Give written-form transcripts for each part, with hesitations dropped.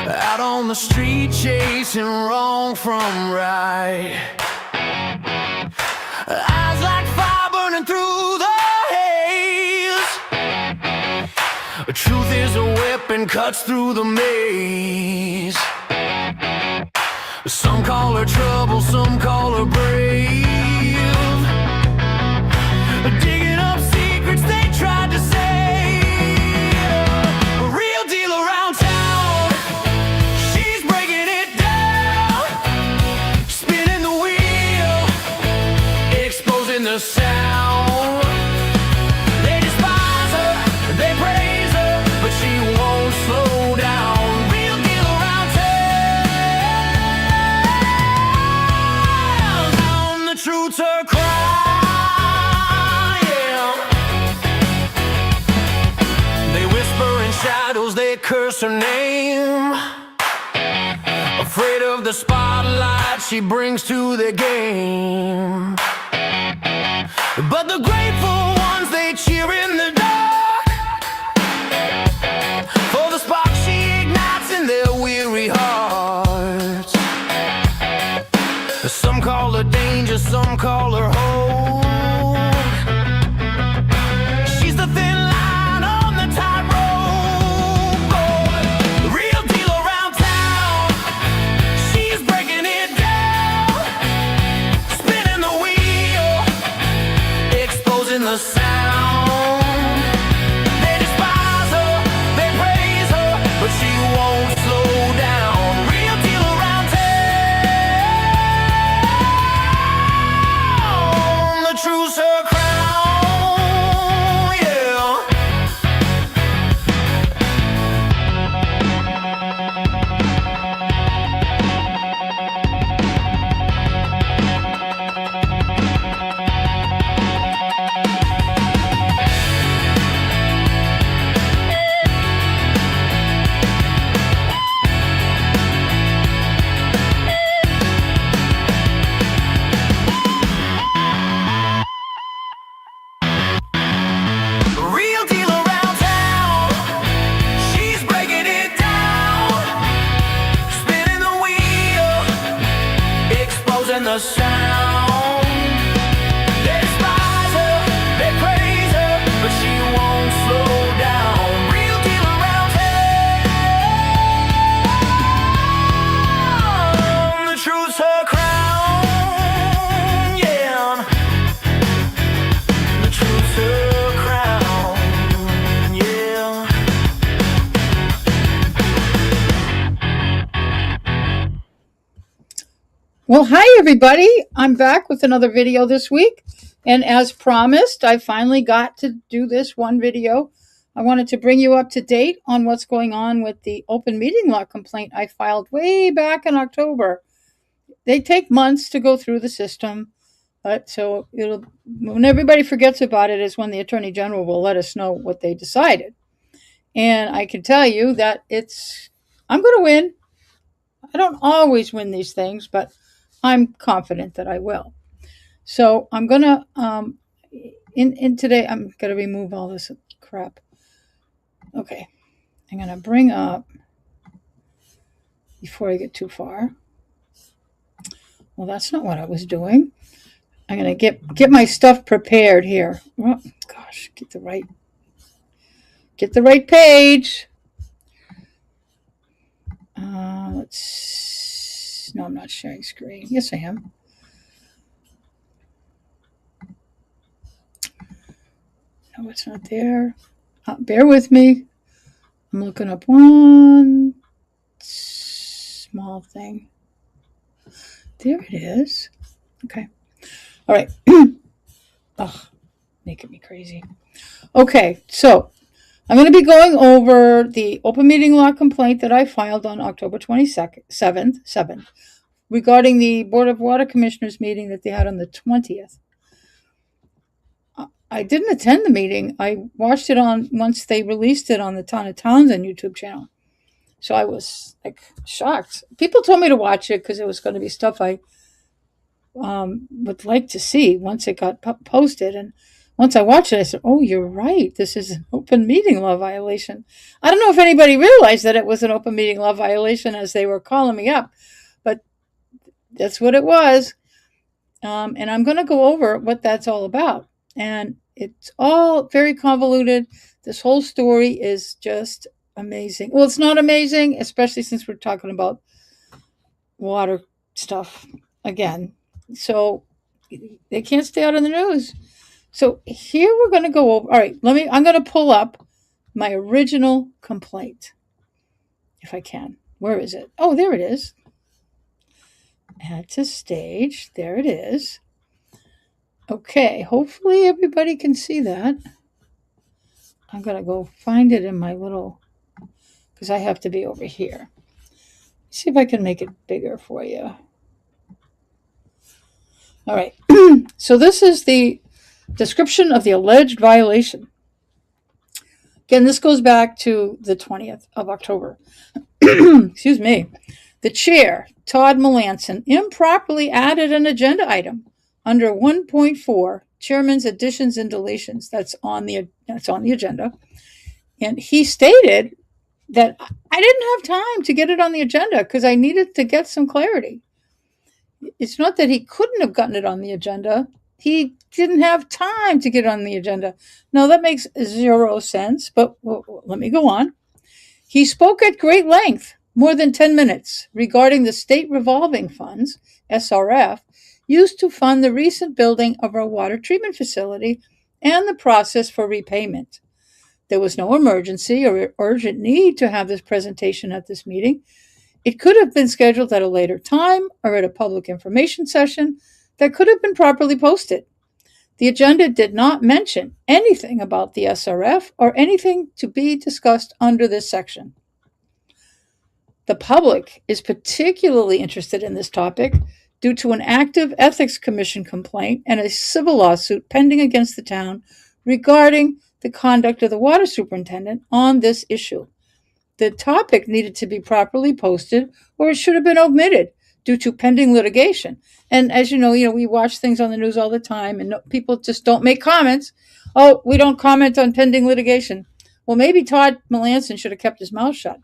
Out on the street chasing wrong from right. Eyes like fire burning through the haze. Truth is a weapon, cuts through the maze. Some call her trouble, some call her brave. Digging up secrets they tried to save. A real deal around town. She's breaking it down. Spinning the wheel, exposing the sound. They despise her, they praise her, but she won't slow down. Real deal around town. The truth's her cry. Shadows, they curse her name. Afraid of the spotlight she brings to the game. But the grateful ones, they cheer in the dark for the spark she ignites in their weary hearts. Some call her danger, some call her hope. She's the thin line on the tightrope. The sound. They despise her, they praise her, but she won't slow down. Real deal around town. The truth's her crown, yeah. The sound. They despise her, they praise her, but she won't slow down. Real deal around town. The truth's her crown, yeah. The truth's her crown, yeah. Well, hi everybody. I'm back with another video this week. And as promised, I finally got to do this one video. I wanted to bring you up to date on what's going on with the open meeting law complaint I filed way back in October. They take months to go through the system. So when everybody forgets about it is when the Attorney General will let us know what they decided. And I can tell you that I'm going to win. I don't always win these things, but I'm confident that I will. So I'm going to, in today, I'm going to remove all this crap. Okay. I'm going to bring up, before I get too far. Well, that's not what I was doing. I'm going to get my stuff prepared here. Oh, gosh, get the right page. No, I'm not sharing screen. Yes, I am. No, it's not there. Bear with me. I'm looking up one small thing. There it is. Okay. All right. Ugh, making me crazy. Okay, so I'm going to be going over the open meeting law complaint that I filed on October 7th, regarding the Board of Water Commissioners meeting that they had on the 20th. I didn't attend the meeting. I watched it once they released it on the Town of Townsend YouTube channel. So I was shocked. People told me to watch it because it was going to be stuff I would like to see once it got posted. And once I watched it, I said, oh, you're right. This is an open meeting law violation. I don't know if anybody realized that it was an open meeting law violation as they were calling me up, but that's what it was. And I'm going to go over what that's all about. And it's all very convoluted. This whole story is just amazing. Well, it's not amazing, especially since we're talking about water stuff again. So they can't stay out of the news. So here we're going to go over. All right, I'm going to pull up my original complaint if I can. Where is it? Oh, there it is. Add to stage. There it is. Okay, hopefully everybody can see that. I'm going to go find it in my little, because I have to be over here. See if I can make it bigger for you. All right, so this is the description of the alleged violation. Again, this goes back to the 20th of October. Excuse me. The chair, Todd Melanson, improperly added an agenda item under 1.4, Chairman's additions and deletions. That's on the agenda. And he stated that I didn't have time to get it on the agenda because I needed to get some clarity. It's not that he couldn't have gotten it on the agenda. He didn't have time to get on the agenda. Now, that makes zero sense, but let me go on. He spoke at great length, more than 10 minutes, regarding the state revolving funds, SRF, used to fund the recent building of our water treatment facility and the process for repayment. There was no emergency or urgent need to have this presentation at this meeting. It could have been scheduled at a later time or at a public information session that could have been properly posted. The agenda did not mention anything about the SRF or anything to be discussed under this section. The public is particularly interested in this topic due to an active Ethics Commission complaint and a civil lawsuit pending against the town regarding the conduct of the water superintendent on this issue. The topic needed to be properly posted or it should have been omitted due to pending litigation. And as you know, we watch things on the news all the time and people just don't make comments. Oh, we don't comment on pending litigation. Well, maybe Todd Melanson should have kept his mouth shut.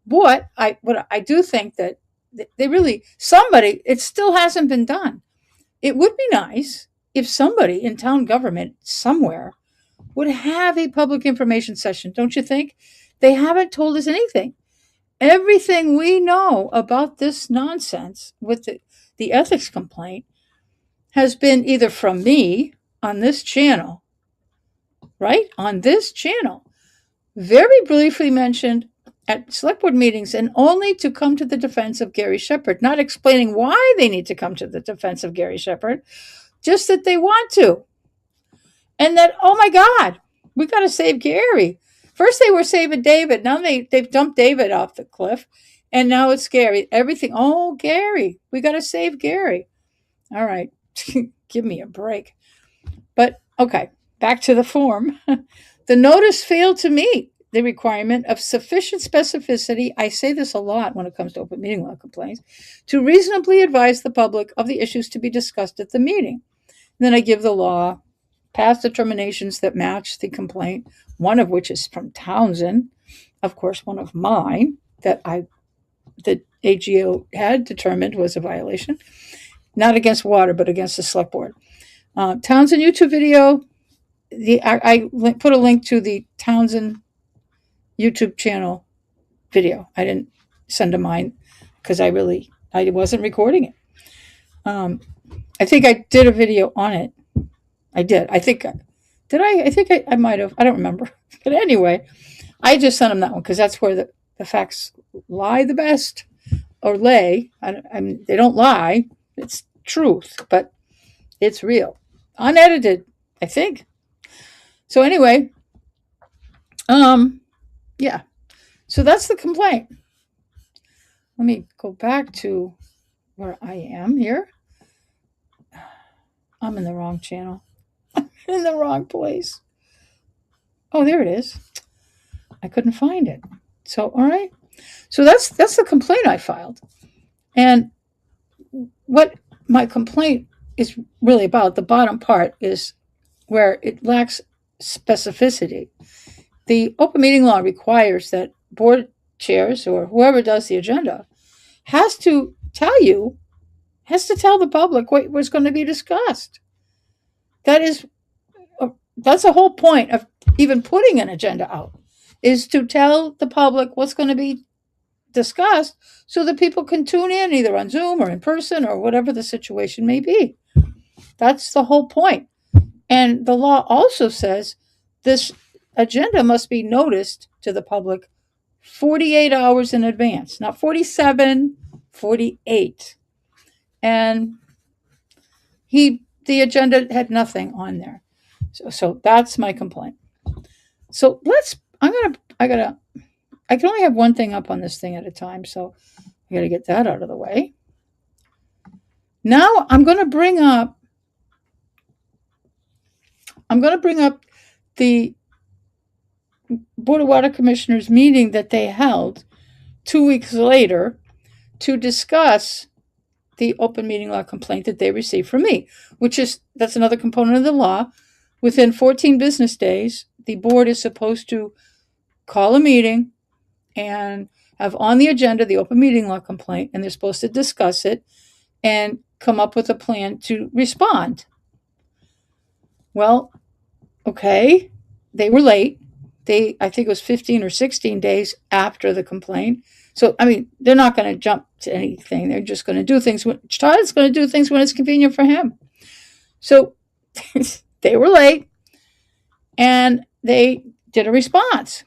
But I do think that it still hasn't been done. It would be nice if somebody in town government somewhere would have a public information session, don't you think? They haven't told us anything. Everything we know about this nonsense with the ethics complaint has been either from me on this channel, right? On this channel, very briefly mentioned at select board meetings and only to come to the defense of Gary Shepherd, not explaining why they need to come to the defense of Gary Shepherd, just that they want to. And that, oh my God, we got to save Gary. First they were saving David. Now they've dumped David off the cliff. And now it's Gary. Everything, oh, Gary. We got to save Gary. All right. Give me a break. But, okay, back to the form. The notice failed to meet the requirement of sufficient specificity, I say this a lot when it comes to open meeting law complaints, to reasonably advise the public of the issues to be discussed at the meeting. And then I give the law, past determinations that match the complaint, one of which is from Townsend, of course, one of mine that the AGO had determined was a violation, not against water, but against the select board. Townsend YouTube video, I put a link to the Townsend YouTube channel video. I didn't send a mine because I wasn't recording it. I think I did a video on it. I did. I think I might have. I don't remember. But anyway, I just sent them that one because that's where the facts lie the best, or lay. I mean, they don't lie. It's truth, but it's real. Unedited, I think. So anyway, yeah. So that's the complaint. Let me go back to where I am here. I'm in the wrong channel. I'm in the wrong place. Oh, there it is. I couldn't find it. So, all right. So that's the complaint I filed. And what my complaint is really about, the bottom part, is where it lacks specificity. The open meeting law requires that board chairs or whoever does the agenda has to tell the public what was going to be discussed. That's the whole point of even putting an agenda out, is to tell the public what's going to be discussed so that people can tune in either on Zoom or in person or whatever the situation may be. That's the whole point. And the law also says this agenda must be noticed to the public 48 hours in advance, not 47, 48. And the agenda had nothing on there. So that's my complaint. So I can only have one thing up on this thing at a time, so I got to get that out of the way. Now I'm going to bring up the Board of Water Commissioners meeting that they held 2 weeks later to discuss the open meeting law complaint that they received from me, that's another component of the law. Within 14 business days, the board is supposed to call a meeting and have on the agenda the open meeting law complaint, and they're supposed to discuss it and come up with a plan to respond. Well, okay, they were late. I think it was 15 or 16 days after the complaint. So, I mean, they're not going to jump to anything. They're just going to do things. Todd's going to do things when it's convenient for him. So they were late and they did a response.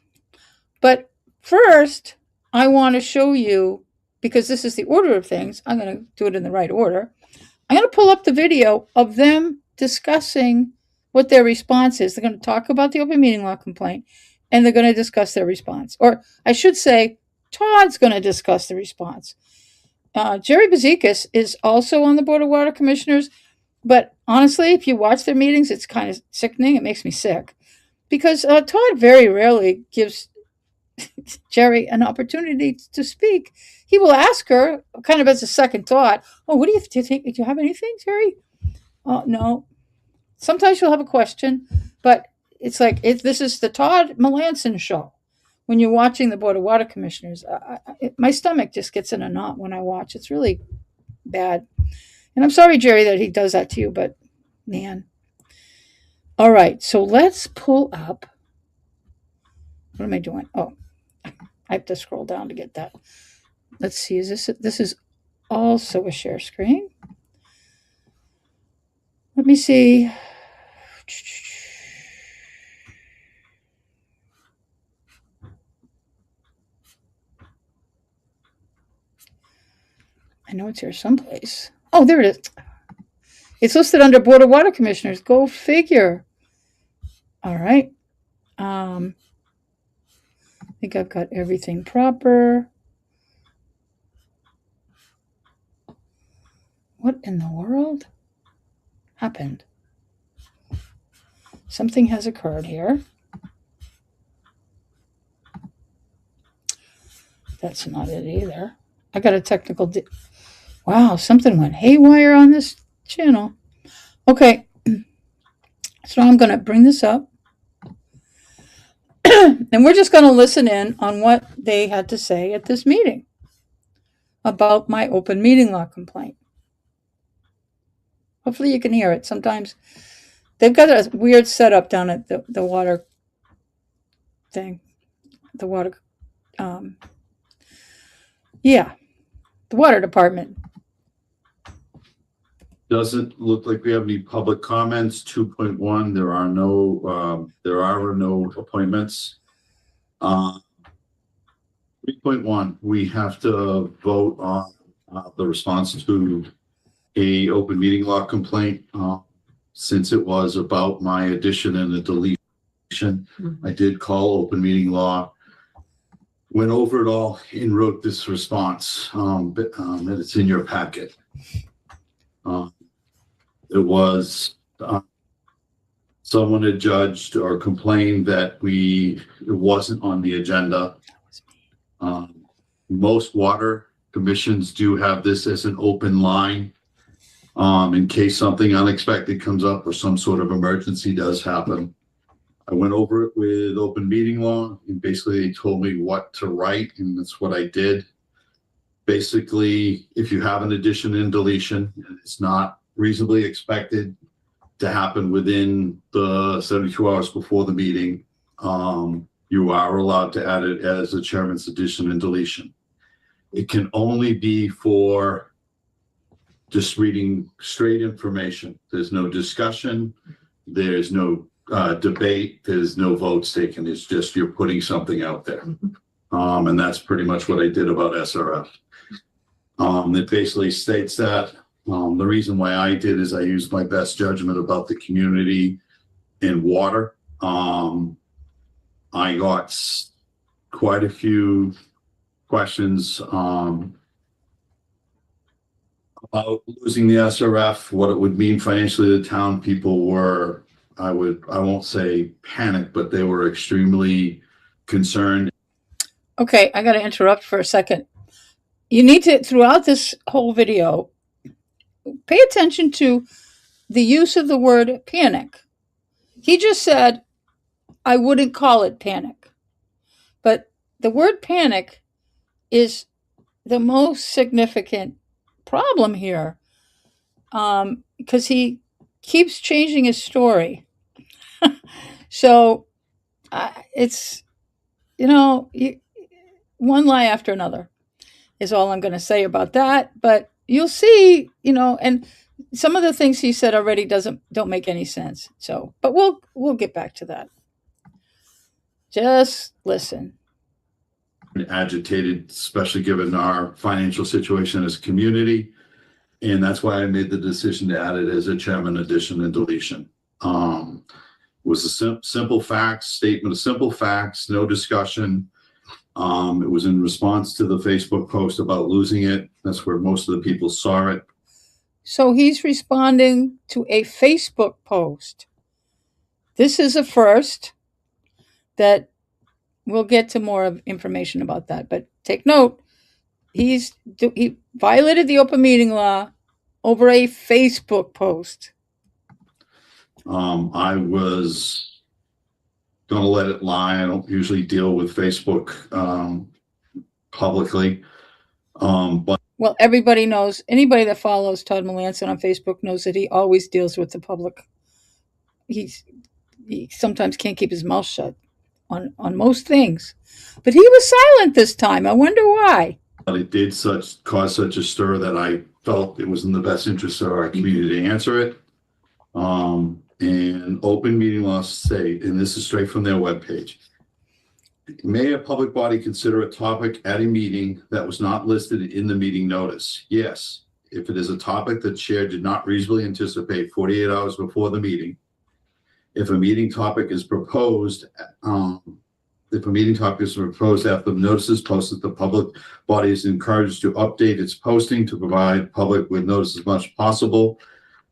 But first, I want to show you, because this is the order of things, I'm going to do it in the right order. I'm going to pull up the video of them discussing what their response is. They're going to talk about the open meeting law complaint, and they're going to discuss their response. Or I should say, Todd's going to discuss the response. Jerry Bezikas is also on the Board of Water Commissioners, but honestly, if you watch their meetings, it's kind of sickening. It makes me sick, because Todd very rarely gives Jerry an opportunity to speak. He will ask her, kind of as a second thought, "Oh, do you think? Do you have anything, Jerry?" "Oh, no." Sometimes you'll have a question, but it's like this is the Todd Melanson show. When you're watching the Board of Water Commissioners, my stomach just gets in a knot when I watch. It's really bad. And I'm sorry, Jerry, that he does that to you, but man. All right, so let's pull up. What am I doing? Oh, I have to scroll down to get that. Let's see, this is also a share screen. Let me see. I know it's here someplace. Oh, there it is. It's listed under Board of Water Commissioners. Go figure. All right. I think I've got everything proper. What in the world happened? Something has occurred here. That's not it either. I got a technical... Wow, something went haywire on this channel. Okay, so I'm going to bring this up. And we're just going to listen in on what they had to say at this meeting about my open meeting law complaint. Hopefully you can hear it. Sometimes they've got a weird setup down at the water thing. The water, the water department. Doesn't look like we have any public comments. 2.1, there are no appointments. 3.1, we have to vote on the response to a open meeting law complaint. Since it was about my addition and the deletion, I did call open meeting law, went over it all and wrote this response, and it's in your packet. It was someone had judged or complained that it wasn't on the agenda. Most water commissions do have this as an open line. in case something unexpected comes up or some sort of emergency does happen. I went over it with open meeting law, and basically they told me what to write, and that's what I did. Basically, if you have an addition and deletion, and it's not reasonably expected to happen within the 72 hours before the meeting, you are allowed to add it as a chairman's addition and deletion. It can only be for just reading straight information. There's no discussion. There's no debate. There's no votes taken. It's just you're putting something out there. And that's pretty much what I did about SRF. It basically states that the reason why I did is I used my best judgment about the community and water. I got quite a few questions about losing the SRF, what it would mean financially to the town. People were, I won't say panicked, but they were extremely concerned. Okay, I got to interrupt for a second. You need to, throughout this whole video, pay attention to the use of the word panic. He just said, I wouldn't call it panic. But the word panic is the most significant problem here, because he keeps changing his story. So it's, one lie after another is all I'm going to say about that. But you'll see, and some of the things he said already don't make any sense. So, but we'll get back to that. Just listen. Agitated, especially given our financial situation as a community. And that's why I made the decision to add it as a chairman addition and deletion. It was a simple facts, statement of simple facts, no discussion. It was in response to the Facebook post about losing it. That's where most of the people saw it. So he's responding to a Facebook post. This is a first that we'll get to more of information about that. But take note, he violated the open meeting law over a Facebook post. I was going to let it lie. I don't usually deal with Facebook publicly. But well, everybody knows, anybody that follows Todd Melanson on Facebook knows that he always deals with the public. He sometimes can't keep his mouth shut on most things. But he was silent this time. I wonder why. But it did cause such a stir that I felt it was in the best interest of our community to answer it. And open meeting laws state, and this is straight from their webpage, may a public body consider a topic at a meeting that was not listed in the meeting notice? Yes, if it is a topic that chair did not reasonably anticipate 48 hours before the meeting. If a meeting topic is proposed, after the notice is posted, the public body is encouraged to update its posting to provide public with notice as much as possible,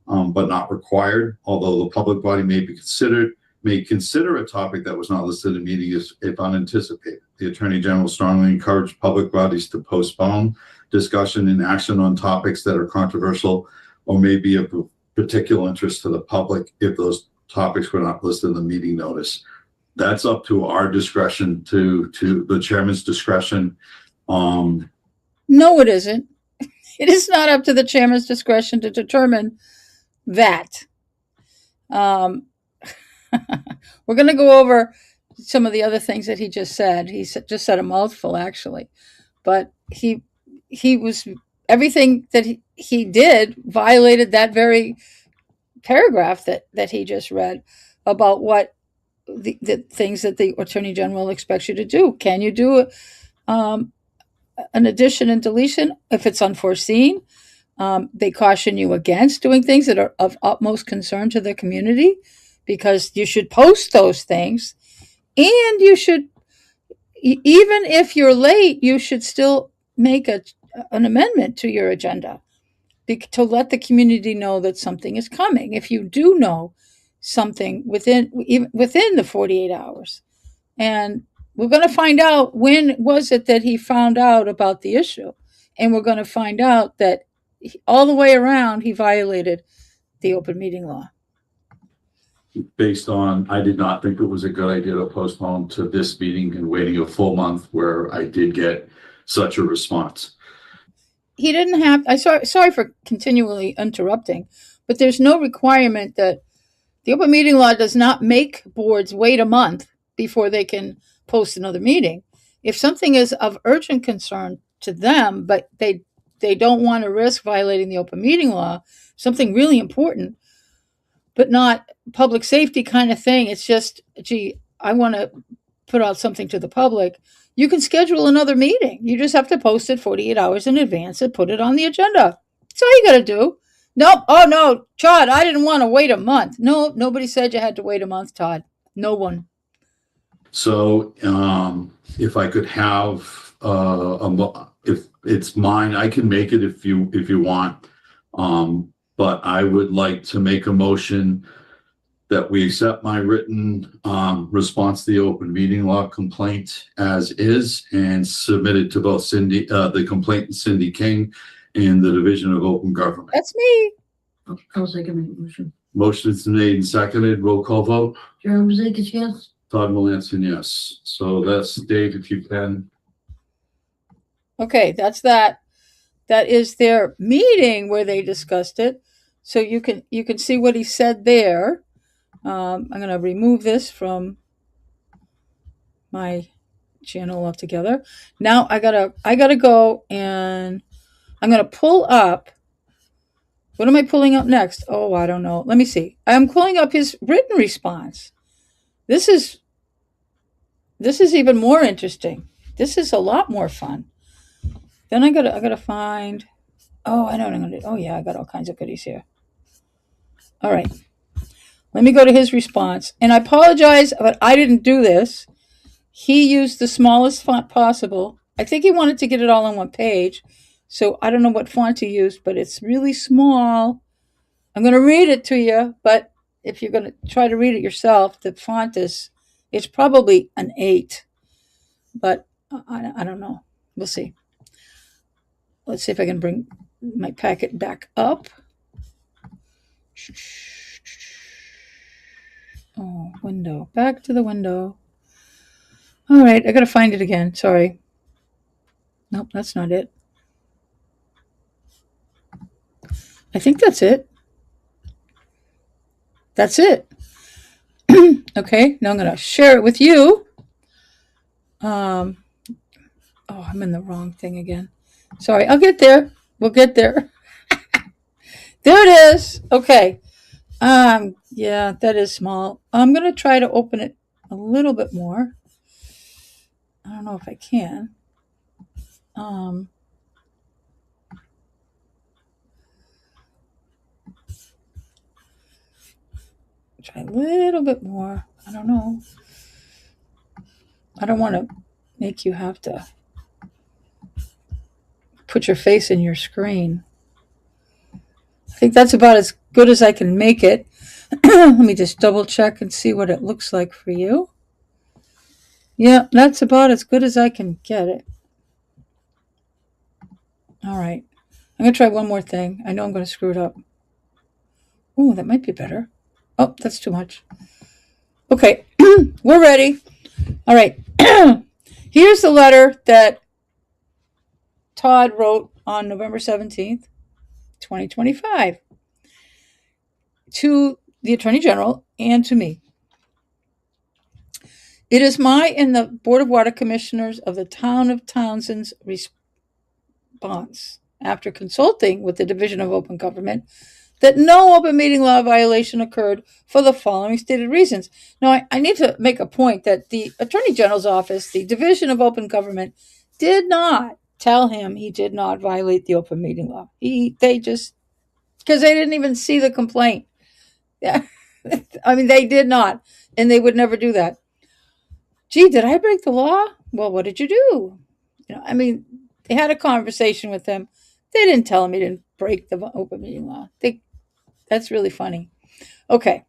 but not required. Although the public body may consider a topic that was not listed in the meeting if unanticipated. The Attorney General strongly encouraged public bodies to postpone discussion and action on topics that are controversial or may be of particular interest to the public if those topics were not listed in the meeting notice. That's up to our discretion, to the chairman's discretion. No, it isn't. It is not up to the chairman's discretion to determine that. We're going to go over some of the other things that he just said. He just said a mouthful, actually. But he was, everything that he did violated that very paragraph that he just read about what the things that the Attorney General expects you to do. Can you do an addition and deletion if it's unforeseen? They caution you against doing things that are of utmost concern to the community, because you should post those things, and you should, even if you're late, you should still make an amendment to your agenda to let the community know that something is coming. If you do know something within the 48 hours. And we're going to find out when was it that he found out about the issue. And we're going to find out that all the way around, he violated the open meeting law. Based on, I did not think it was a good idea to postpone to this meeting and waiting a full month where I did get such a response. He didn't have, sorry for continually interrupting, but there's no requirement that the open meeting law does not make boards wait a month before they can post another meeting. If something is of urgent concern to them, but they don't want to risk violating the open meeting law, something really important, but not public safety kind of thing. It's just, gee, I want to put out something to the public. You can schedule another meeting. You just have to post it 48 hours in advance and put it on the agenda. That's all you got to do. Nope. Oh, no, Todd, I didn't want to wait a month. No, nobody said you had to wait a month, Todd. No one. So if I could have, if it's mine, I can make it if you want. But I would like to make a motion that we accept my written response to the open meeting law complaint as is and submit it to both Cindy, the complainant Cindy King and the Division of Open Government. That's me. I'll second the motion. Motion is made and seconded. Roll call vote. Jerome Zekas, yes. Todd Melanson, yes. So that's Dave, if you can. Okay, that's that. That is their meeting where they discussed it. So you can see what he said there. I'm going to remove this from my channel altogether. Now I gotta go and I'm going to pull up. What am I pulling up next? Oh, I don't know. Let me see. I'm pulling up his written response. This is even more interesting. This is a lot more fun. Then I gotta find. Oh, I know what I'm gonna do. Oh yeah, I got all kinds of goodies here. All right. Let me go to his response. And I apologize, but I didn't do this. He used the smallest font possible. I think he wanted to get it all on one page. So I don't know what font he used, but it's really small. I'm going to read it to you, but if you're going to try to read it yourself, the font it's probably an 8. But I don't know. We'll see. Let's see if I can bring my packet back up. Oh, window. Back to the window. All right, I got to find it again. Sorry. Nope, that's not it. I think that's it. That's it. Okay, now I'm going to share it with you. Oh, I'm in the wrong thing again. Sorry, I'll get there. We'll get there. There it is. Okay. Yeah, that is small. I'm going to try to open it a little bit more. I don't know if I can. Try a little bit more. I don't know. I don't want to make you have to put your face in your screen. I think that's about as good as I can make it. Let me just double check and see what it looks like for you. Yeah, that's about as good as I can get it. All right. I'm going to try one more thing. I know I'm going to screw it up. Oh, that might be better. Oh, that's too much. Okay, we're ready. All right. Here's the letter that Todd wrote on November 17th, 2025, to the Attorney General and to me. It is my and the Board of Water Commissioners of the Town of Townsend's response, after consulting with the Division of Open Government, that no open meeting law violation occurred for the following stated reasons. Now, I need to make a point that the Attorney General's office, the Division of Open Government, did not tell him he did not violate the open meeting law. They just, because they didn't even see the complaint. Yeah, I mean, they did not, and they would never do that. Gee, did I break the law? Well, what did you do? I mean, they had a conversation with him. They didn't tell him he didn't break the open meeting law. That's really funny. Okay,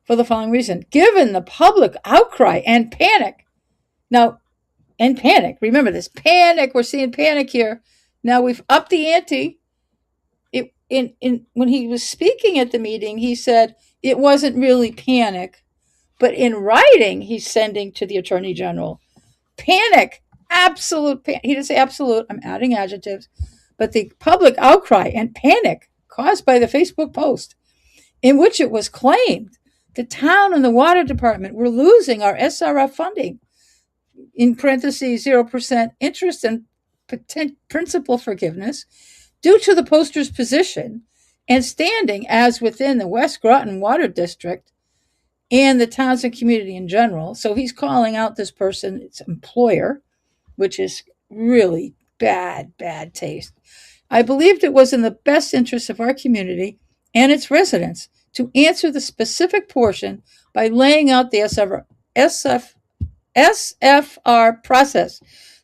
for the following reason. Given the public outcry and panic. Now, and panic. Remember this. Panic. We're seeing panic here. Now we've upped the ante. when he was speaking at the meeting, he said it wasn't really panic, but in writing, he's sending to the Attorney General. Panic, absolute panic. He didn't say absolute, I'm adding adjectives, but the public outcry and panic caused by the Facebook post in which it was claimed the town and the water department were losing our SRF funding, in parentheses, 0% interest and principal forgiveness, due to the poster's position and standing as within the West Groton Water District and the Townsend community in general. So he's calling out this person, its employer, which is really bad taste. I believed it was in the best interest of our community and its residents to answer the specific portion by laying out the SFR process,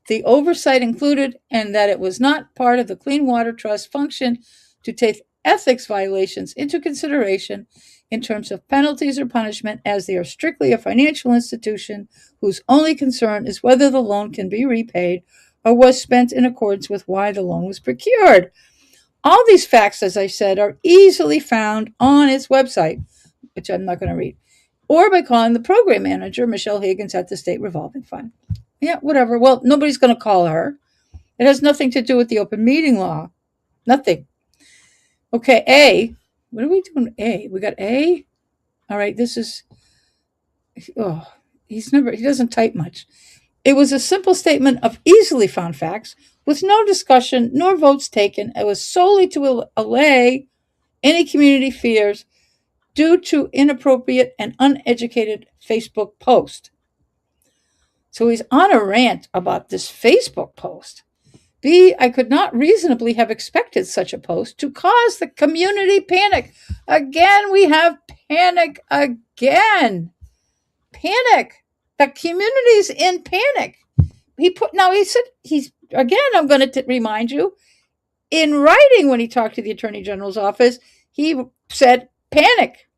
the oversight included, and that it was not part of the Clean Water Trust function to take ethics violations into consideration in terms of penalties or punishment, as they are strictly a financial institution whose only concern is whether the loan can be repaid or was spent in accordance with why the loan was procured. All these facts, as I said, are easily found on its website, which I'm not going to read, or by calling the program manager, Michelle Higgins, at the State Revolving Fund. Yeah, whatever. Well, nobody's going to call her. It has nothing to do with the open meeting law. Nothing. Okay, A. What are we doing? A. We got A. All right, this is, he doesn't type much. It was a simple statement of easily found facts with no discussion nor votes taken. It was solely to allay any community fears due to inappropriate and uneducated Facebook post. So he's on a rant about this Facebook post. B, I could not reasonably have expected such a post to cause the community panic. Again, we have panic again. Panic. The community's in panic. He said, I'm going to remind you, in writing when he talked to the Attorney General's office, he said panic.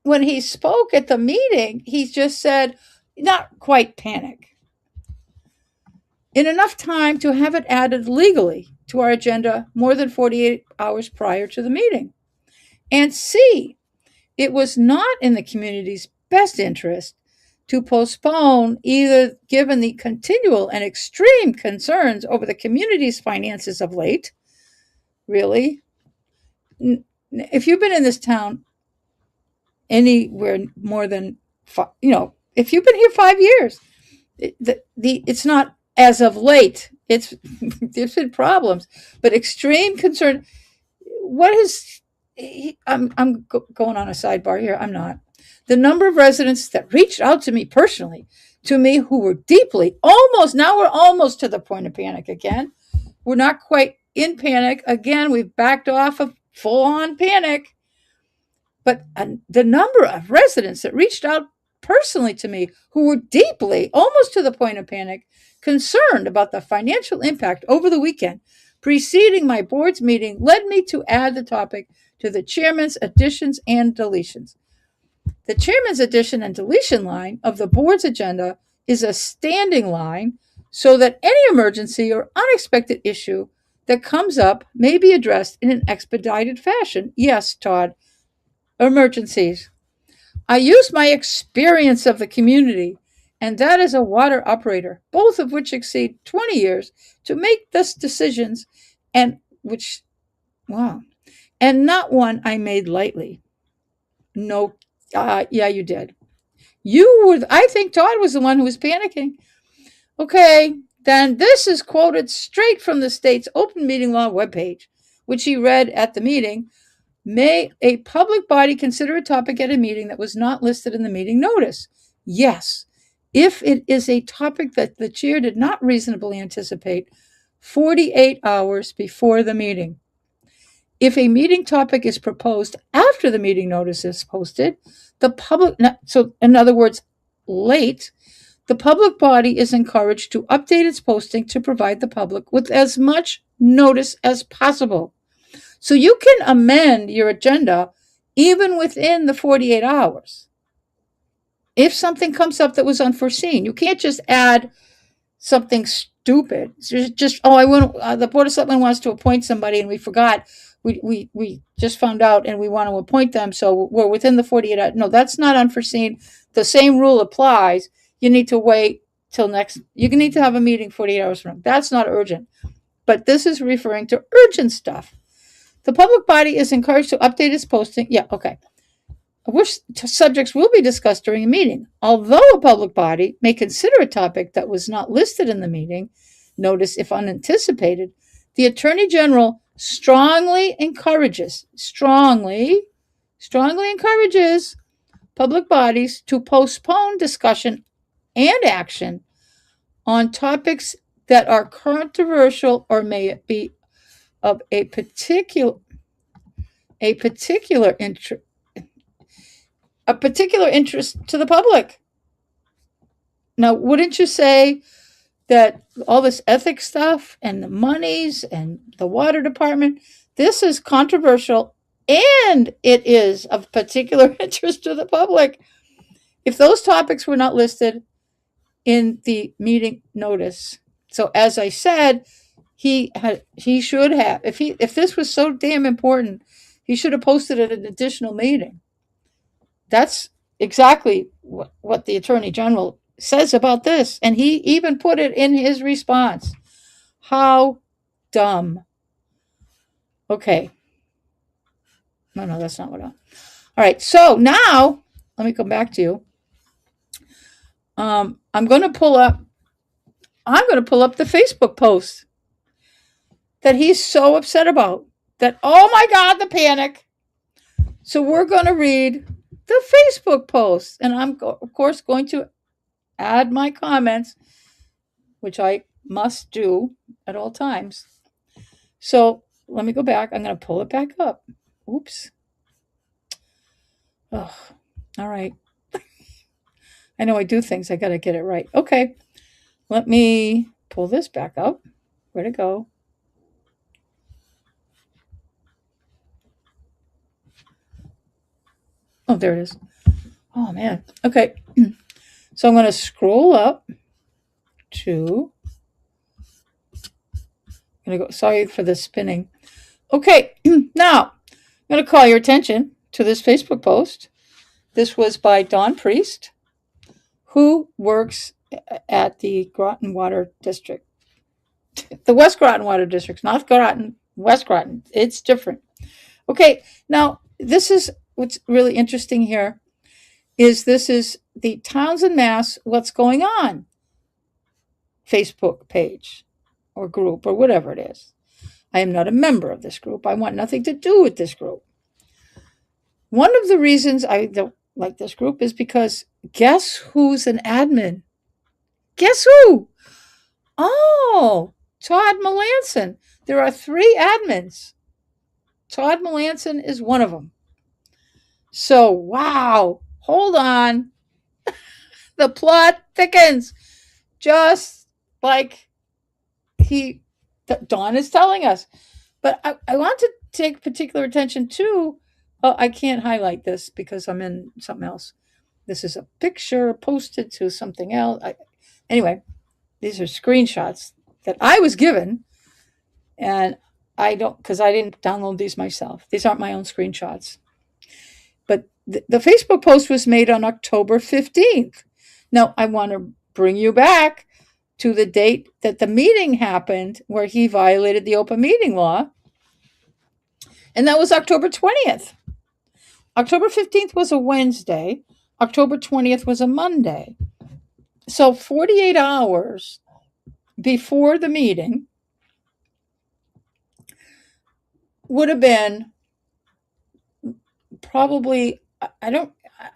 When he spoke at the meeting, he just said, not quite panic. In enough time to have it added legally to our agenda more than 48 hours prior to the meeting. And C, it was not in the community's best interest to postpone, either given the continual and extreme concerns over the community's finances of late. Really? If you've been in this town anywhere more than, if you've been here 5 years, it's not as of late. There's been problems, but extreme concern. I'm going on a sidebar here. I'm not. The number of residents that reached out to me personally, who were deeply, now we're almost to the point of panic again. We're not quite in panic. Again, we've backed off of full-on panic. But the number of residents that reached out personally to me who were deeply, almost to the point of panic, concerned about the financial impact over the weekend preceding my board's meeting led me to add the topic to the chairman's additions and deletions. The chairman's addition and deletion line of the board's agenda is a standing line so that any emergency or unexpected issue that comes up may be addressed in an expedited fashion. Yes, Todd, emergencies. I use my experience of the community, and that as a water operator, both of which exceed 20 years, to make these decisions, and not one I made lightly. No, yeah, you did. I think Todd was the one who was panicking. Okay, then this is quoted straight from the state's open meeting law webpage, which he read at the meeting. May a public body consider a topic at a meeting that was not listed in the meeting notice? Yes, if it is a topic that the chair did not reasonably anticipate 48 hours before the meeting. If a meeting topic is proposed after the meeting notice is posted, so in other words, late, the public body is encouraged to update its posting to provide the public with as much notice as possible. So you can amend your agenda even within the 48 hours. If something comes up that was unforeseen, you can't just add something stupid. It's just oh, I want the Board of Selectmen wants to appoint somebody and we forgot. We just found out and we want to appoint them, so we're within the 48 hours. No, that's not unforeseen. The same rule applies. You need to wait till next. You need to have a meeting 48 hours from now. That's not urgent. But this is referring to urgent stuff. The public body is encouraged to update its posting. Yeah, okay. Which subjects will be discussed during a meeting. Although a public body may consider a topic that was not listed in the meeting notice if unanticipated, the Attorney General strongly encourages public bodies to postpone discussion and action on topics that are controversial or may be of a particular interest to the public. Now, wouldn't you say that all this ethics stuff and the monies and the water department, this is controversial and it is of particular interest to the public? If those topics were not listed in the meeting notice, so as I said, he should have, if this was so damn important, he should have posted it at an additional meeting. That's exactly what the Attorney General says about this. And he even put it in his response. How dumb. Okay. No, that's not what I... All right. So now, let me come back to you. I'm going to pull up the Facebook post that he's so upset about. That, oh my God, the panic. So we're going to read the Facebook post. And I'm, of course, going to add my comments, which I must do at all times. So let me go back. I'm going to pull it back up. Oops. Oh, all right. I know I do things. I got to get it right. Okay. Let me pull this back up. Where'd it go? Oh, there it is. Oh, man. Okay. So I'm going to scroll up to... I'm going to go... Sorry for the spinning. Okay. Now, I'm going to call your attention to this Facebook post. This was by Dawn Priest, who works at the Groton Water District. The West Groton Water District, not Groton, West Groton. It's different. Okay. Now, this is what's really interesting here. This is the Townsend, Mass. What's Going On Facebook page or group or whatever it is. I am not a member of this group. I want nothing to do with this group. One of the reasons I don't like this group is because guess who's an admin? Guess who? Oh, Todd Melanson. There are 3 admins. Todd Melanson is one of them. So, wow. Hold on. The plot thickens. Just like Dawn is telling us. But I want to take particular attention to, I can't highlight this because I'm in something else. This is a picture posted to something else. Anyway, these are screenshots that I was given, and I don't, because I didn't download these myself. These aren't my own screenshots. But the Facebook post was made on October 15th. Now, I want to bring you back to the date that the meeting happened where he violated the open meeting law. And that was October 20th. October 15th was a Wednesday. October 20th was a Monday. So 48 hours before the meeting would have been probably, I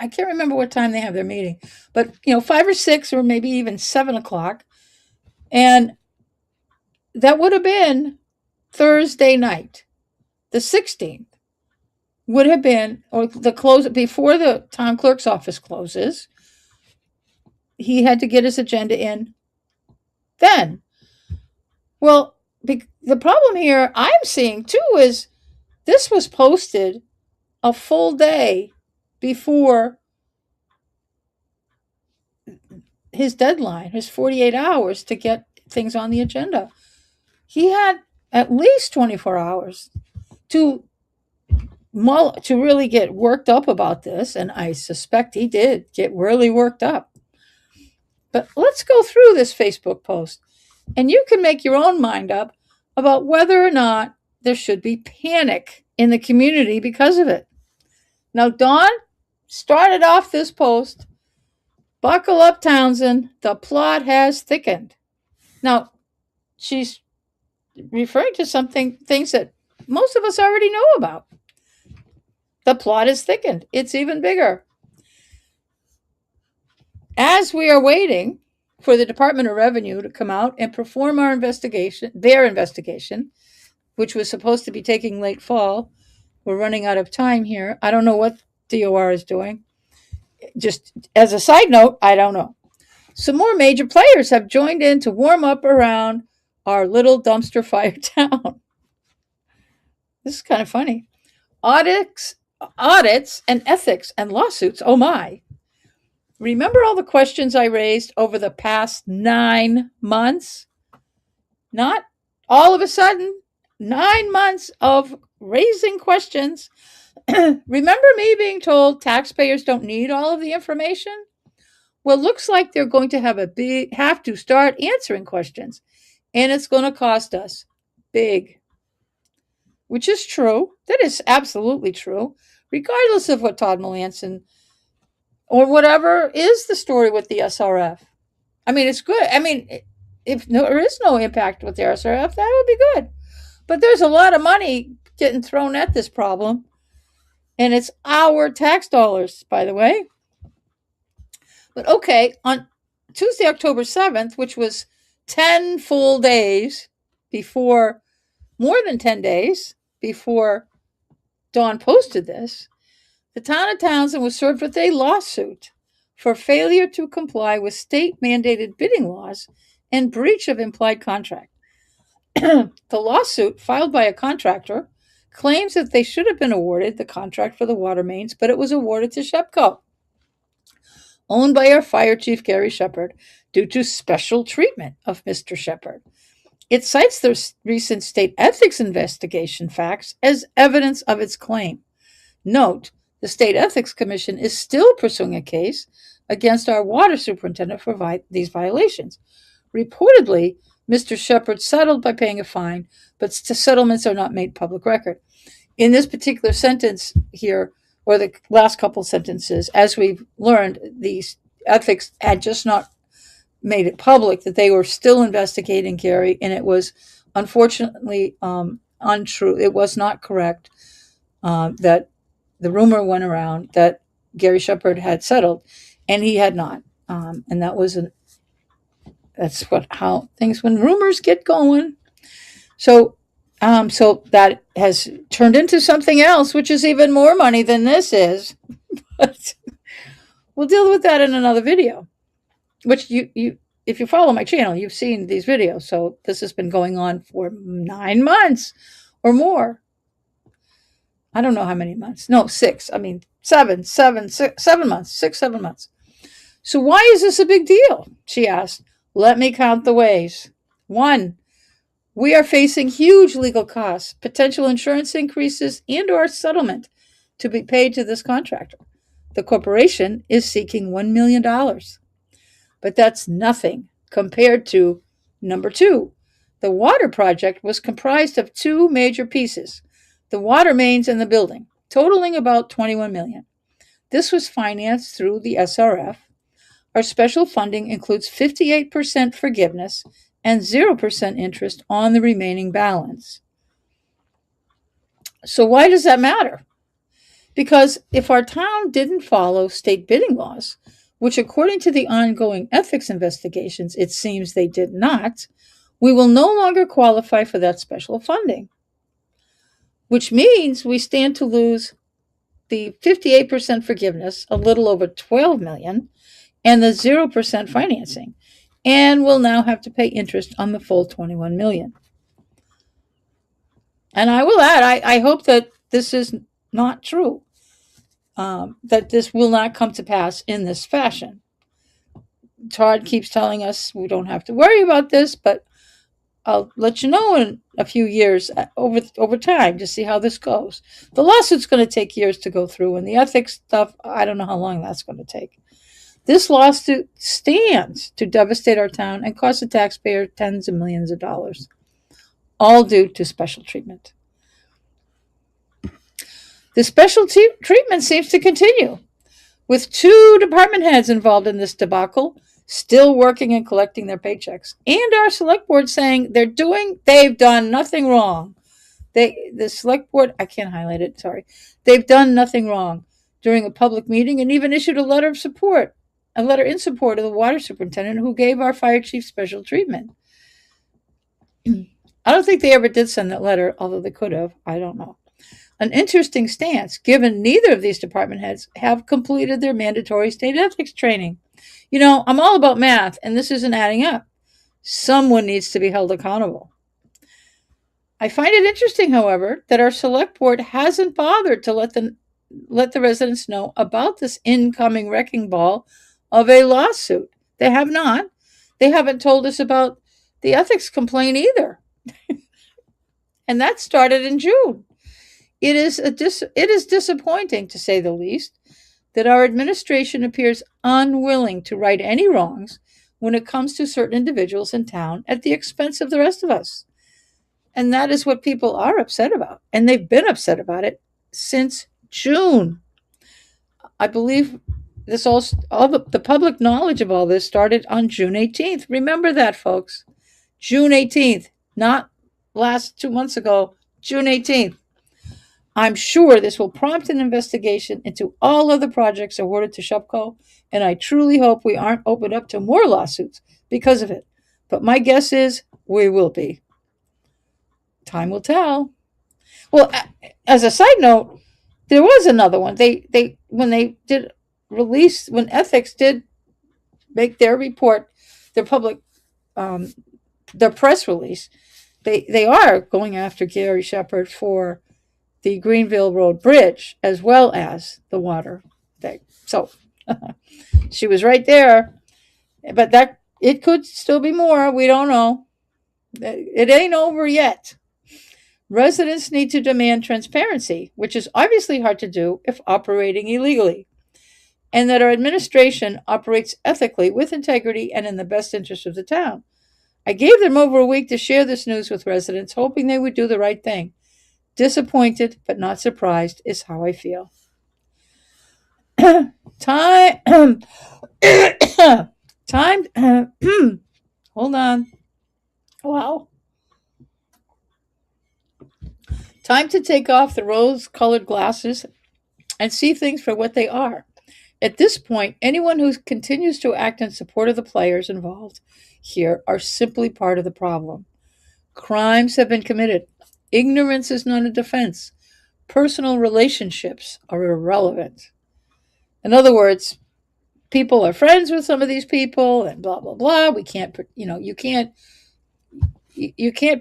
can't remember what time they have their meeting, but 5 or 6 or maybe even 7 o'clock. And that would have been Thursday night. The 16th would have been, or the close before the town clerk's office closes. He had to get his agenda in then. Well, the problem here I'm seeing too is this was posted a full day before his deadline, his 48 hours to get things on the agenda. He had at least 24 hours to really get worked up about this, and I suspect he did get really worked up. But let's go through this Facebook post, and you can make your own mind up about whether or not there should be panic in the community because of it. Now, Dawn started off this post, "Buckle up, Townsend, the plot has thickened." Now, she's referring to things that most of us already know about. The plot is thickened. It's even bigger. As we are waiting for the Department of Revenue to come out and perform their investigation, which was supposed to be taking late fall, we're running out of time here. I don't know what DOR is doing. Just as a side note, I don't know. Some more major players have joined in to warm up around our little dumpster fire town. This is kind of funny. Audits and ethics and lawsuits. Oh my. Remember all the questions I raised over the past 9 months? Not all of a sudden, 9 months of raising questions. Remember me being told taxpayers don't need all of the information? Well, it looks like they're going to have to start answering questions, and it's going to cost us big. Which is true. That is absolutely true, regardless of what Todd Melanson or whatever is the story with the SRF. I mean, it's good. I mean, if there is no impact with the SRF, that would be good. But there's a lot of money getting thrown at this problem, and it's our tax dollars, by the way. But okay, on Tuesday, October 7th, which was 10 full days before, more than 10 days before Dawn posted this, the town of Townsend was served with a lawsuit for failure to comply with state-mandated bidding laws and breach of implied contract. The lawsuit, filed by a contractor, claims that they should have been awarded the contract for the water mains, but it was awarded to Shepco, owned by our fire chief, Gary Shepard, due to special treatment of Mr. Shepard. It cites the recent state ethics investigation facts as evidence of its claim. Note, the State Ethics Commission is still pursuing a case against our water superintendent for these violations. Reportedly, Mr. Shepard settled by paying a fine, but settlements are not made public record. In this particular sentence here, or the last couple sentences, as we've learned, the ethics had just not made it public that they were still investigating Gary, and it was unfortunately untrue. It was not correct that the rumor went around that Gary Shepard had settled, and he had not. And that's how things, when rumors get going. So that has turned into something else, which is even more money than this is. But we'll deal with that in another video, which you if you follow my channel, you've seen these videos. So this has been going on for 9 months or more. I don't know how many months. No, 6. I mean, 7 months, 6, 7 months. So why is this a big deal? She asked. Let me count the ways. 1, we are facing huge legal costs, potential insurance increases, and or settlement to be paid to this contractor. The corporation is seeking $1 million. But that's nothing compared to number 2. The water project was comprised of 2 major pieces: the water mains and the building, totaling about $21 million. This was financed through the SRF. Our special funding includes 58% forgiveness and 0% interest on the remaining balance. So why does that matter? Because if our town didn't follow state bidding laws, which according to the ongoing ethics investigations, it seems they did not, we will no longer qualify for that special funding, which means we stand to lose the 58% forgiveness, a little over $12 million, and the 0% financing, and will now have to pay interest on the full $21 million. And I will add, I hope that this is not true, that this will not come to pass in this fashion. Todd keeps telling us we don't have to worry about this, but I'll let you know in a few years over time to see how this goes. The lawsuit's going to take years to go through, and the ethics stuff, I don't know how long that's going to take. This lawsuit stands to devastate our town and cost the taxpayer tens of millions of dollars, all due to special treatment. The special treatment seems to continue, with 2 department heads involved in this debacle, still working and collecting their paychecks, and our select board saying they've done nothing wrong. The select board, I can't highlight it, sorry. They've done nothing wrong during a public meeting and even issued a letter in support of the water superintendent who gave our fire chief special treatment. I don't think they ever did send that letter, although they could have. I don't know. An interesting stance, given neither of these department heads have completed their mandatory state ethics training. You know, I'm all about math, and this isn't adding up. Someone needs to be held accountable. I find it interesting, however, that our select board hasn't bothered to let the residents know about this incoming wrecking ball of a lawsuit. They have not. They haven't told us about the ethics complaint either. And that started in June. It is disappointing, to say the least, that our administration appears unwilling to right any wrongs when it comes to certain individuals in town at the expense of the rest of us. And that is what people are upset about. And they've been upset about it since June. I believe the public knowledge of all this started on June 18th. Remember that, folks. June 18th, not last 2 months ago, June 18th. I'm sure this will prompt an investigation into all other projects awarded to Shupco, and I truly hope we aren't opened up to more lawsuits because of it. But my guess is we will be. Time will tell. Well, as a side note, there was another one. When ethics did make their report, their public, their press release, they are going after Gary Shepard for the Greenville Road Bridge as well as the water thing. So she was right there, but that it could still be more. We don't know. It ain't over yet. Residents need to demand transparency, which is obviously hard to do if operating illegally, and that our administration operates ethically with integrity and in the best interest of the town. I gave them over a week to share this news with residents, hoping they would do the right thing. Disappointed but not surprised is how I feel. Time. Hold on. Wow. Time to take off the rose-colored glasses and see things for what they are. At this point, anyone who continues to act in support of the players involved here are simply part of the problem. Crimes have been committed. Ignorance is not a defense. Personal relationships are irrelevant. In other words, people are friends with some of these people and blah, blah, blah. We can't, you can't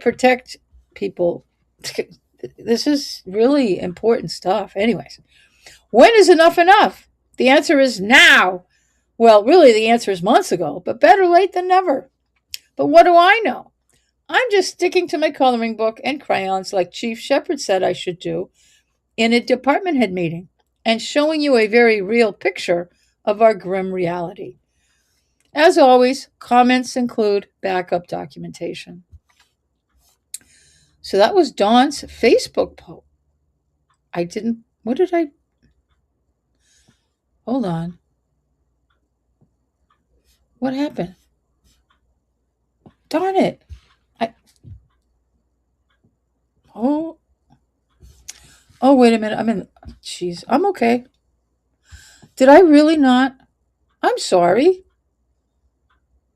protect people. This is really important stuff. Anyways, when is enough enough? The answer is now. Well, really, the answer is months ago, but better late than never. But what do I know? I'm just sticking to my coloring book and crayons like Chief Shepard said I should do in a department head meeting and showing you a very real picture of our grim reality. As always, comments include backup documentation. So that was Dawn's Facebook post. Hold on. What happened? Darn it. Oh, wait a minute. I'm okay. Did I really not? I'm sorry.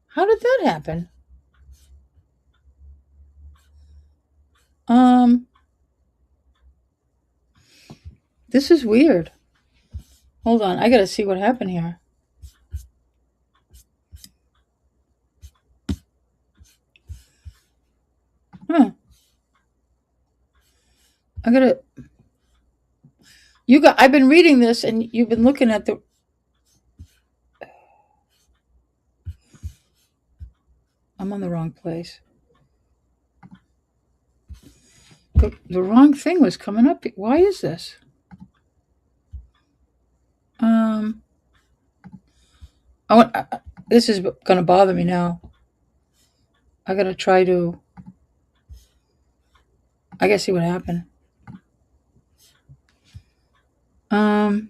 How did that happen? This is weird. Hold on. I gotta see what happened here. I've been reading this and you've been looking at the. I'm on the wrong place. The wrong thing was coming up. Why is this? This is going to bother me now. I got to try to. I got to see what happened. I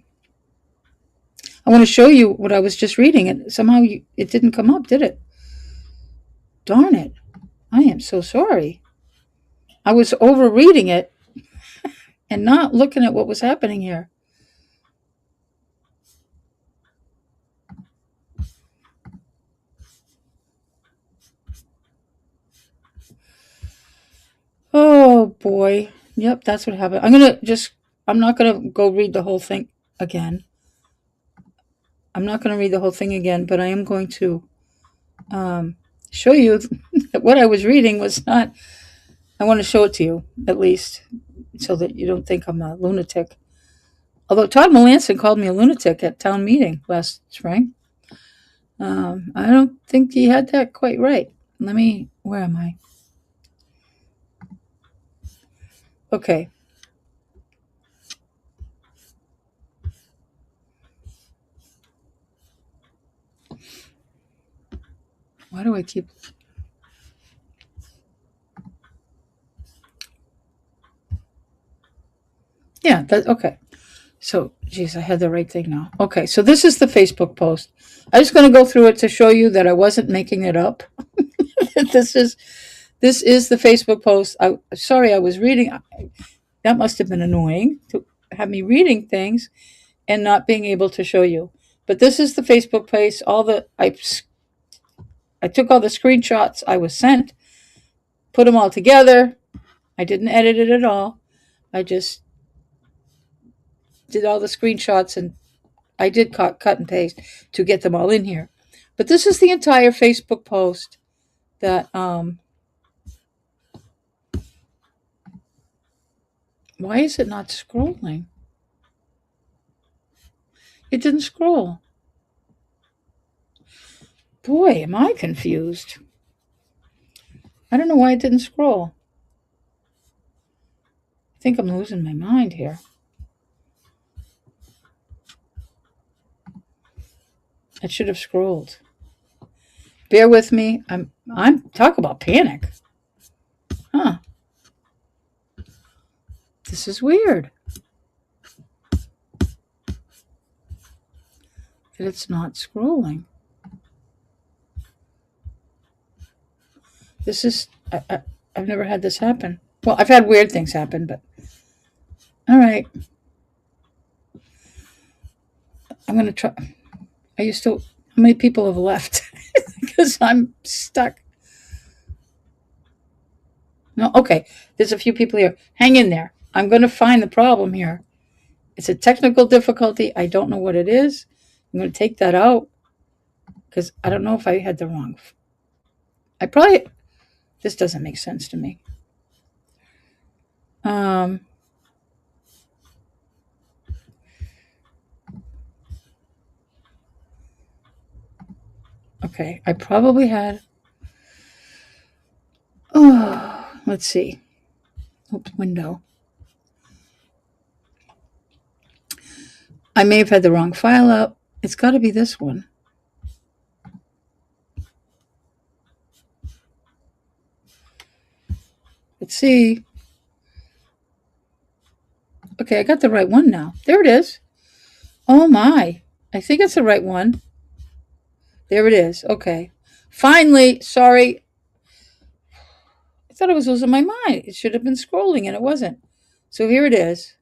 want to show you what I was just reading, and somehow it didn't come up, did it? Darn it. I am so sorry. I was overreading it and not looking at what was happening here. Oh boy. Yep, that's what happened. I'm not going to go read the whole thing again. But I am going to show you that what I was reading was not. I want to show it to you, at least, so that you don't think I'm a lunatic. Although Todd Melanson called me a lunatic at town meeting last spring. I don't think he had that quite right. Where am I? Okay. Why do I keep... Yeah, okay. So, geez, I had the right thing now. Okay, so this is the Facebook post. I'm just going to go through it to show you that I wasn't making it up. This is the Facebook post. Sorry, I was reading. That must have been annoying to have me reading things and not being able to show you. But this is the Facebook post. I took all the screenshots I was sent, put them all together. I didn't edit it at all. I just did all the screenshots, and I did cut and paste to get them all in here. But this is the entire Facebook post that, why is it not scrolling? It didn't scroll. Boy, am I confused. I don't know why it didn't scroll. I think I'm losing my mind here. It should have scrolled. Bear with me. I'm talk about panic. Huh. This is weird. That it's not scrolling. This is I've never had this happen. Well, I've had weird things happen, but all right. I'm going to try. Are you still... How many people have left? Because I'm stuck. No, okay. There's a few people here. Hang in there. I'm going to find the problem here. It's a technical difficulty. I don't know what it is. I'm going to take that out because I don't know if I had the wrong. This doesn't make sense to me. Okay, I probably had. Oh, let's see. Oops, window. I may have had the wrong file up. It's got to be this one. Let's see. Okay, I got the right one now. There it is. Oh my. I think it's the right one. There it is. Okay. Finally, sorry. I thought I was losing my mind. It should have been scrolling and it wasn't. So here it is.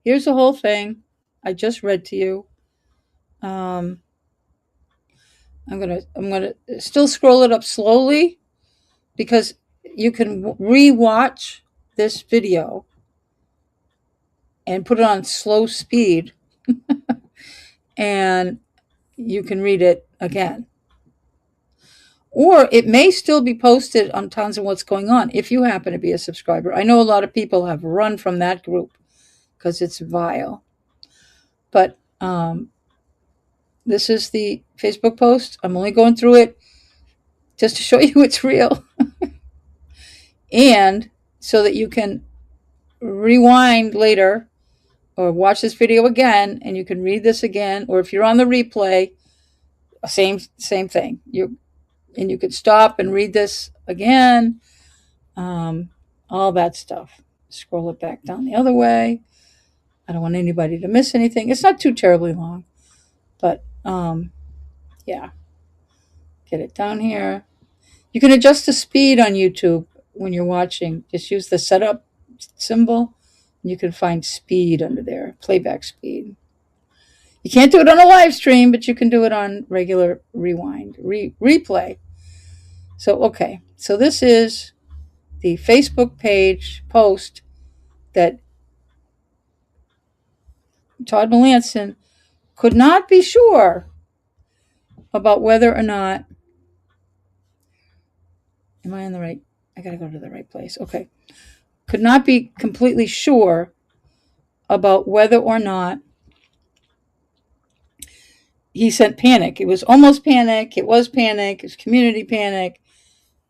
Here's the whole thing I just read to you. I'm gonna still scroll it up slowly because you can re-watch this video and put it on slow speed and you can read it again. Or it may still be posted on Townsend What's Going On if you happen to be a subscriber. I know a lot of people have run from that group because it's vile. But this is the Facebook post. I'm only going through it just to show you it's real. And so that you can rewind later or watch this video again and you can read this again, or if you're on the replay, same thing. You could stop and read this again, all that stuff. Scroll it back down the other way. I don't want anybody to miss anything. It's not too terribly long, but yeah. Get it down here. You can adjust the speed on YouTube when you're watching. Just use the setup symbol, and you can find speed under there, playback speed. You can't do it on a live stream, but you can do it on regular rewind, replay. So, okay. So this is the Facebook page post that Todd Melanson could not be sure about whether or not, am I on the right? I got to go to the right place. Okay. Could not be completely sure about whether or not he sent panic. It was almost panic. It was panic. It was community panic.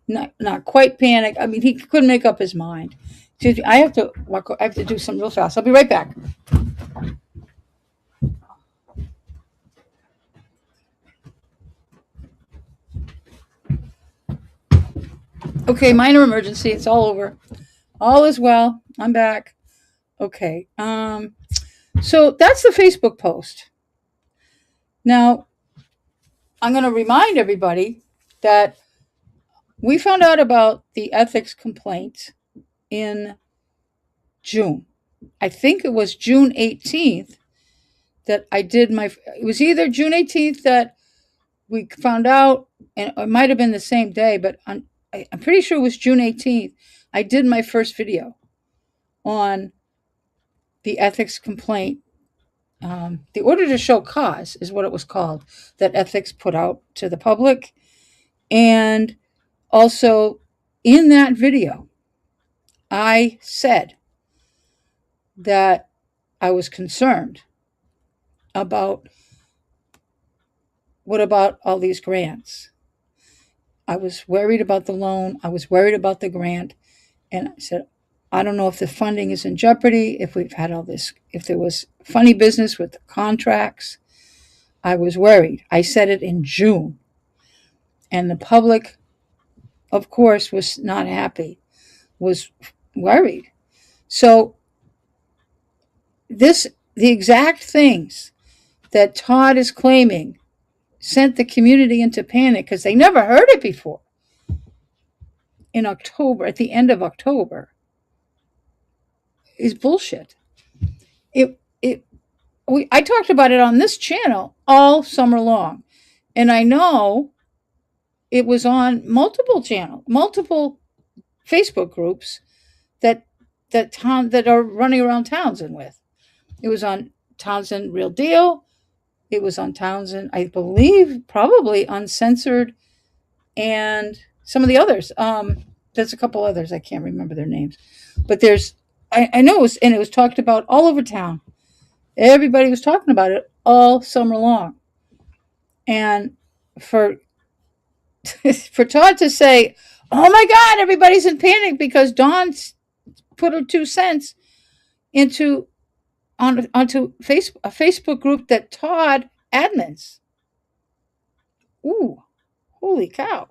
Not quite panic. I mean, he couldn't make up his mind. Excuse me. I have to do something real fast. I'll be right back. Okay, minor emergency. It's all over. All is well. I'm back. Okay. So that's the Facebook post. Now, I'm going to remind everybody that we found out about the ethics complaint in June. I think it was June 18th that I did it was either June 18th that we found out, and it might have been the same day, but I'm pretty sure it was June 18th. I did my first video on the ethics complaint. The order to show cause is what it was called, that ethics put out to the public. And also in that video, I said that I was concerned about what about all these grants. I was worried about the loan. I was worried about the grant. And I said, I don't know if the funding is in jeopardy, if we've had all this, if there was funny business with the contracts. I was worried. I said it in June. And the public, of course, was not happy, was worried. So the exact things that Todd is claiming sent the community into panic because they never heard it before. In October, at the end of October, is bullshit. I talked about it on this channel all summer long, and I know it was on multiple Facebook groups that are running around Townsend with. It was on Townsend Real Deal. It was on Townsend, I believe, probably Uncensored, and some of the others. There's a couple others. I can't remember their names. But I know it was, and it was talked about all over town. Everybody was talking about it all summer long. And for Todd to say, oh my God, everybody's in panic because Dawn put her 2 cents onto a Facebook group that Todd admins. Ooh, holy cow.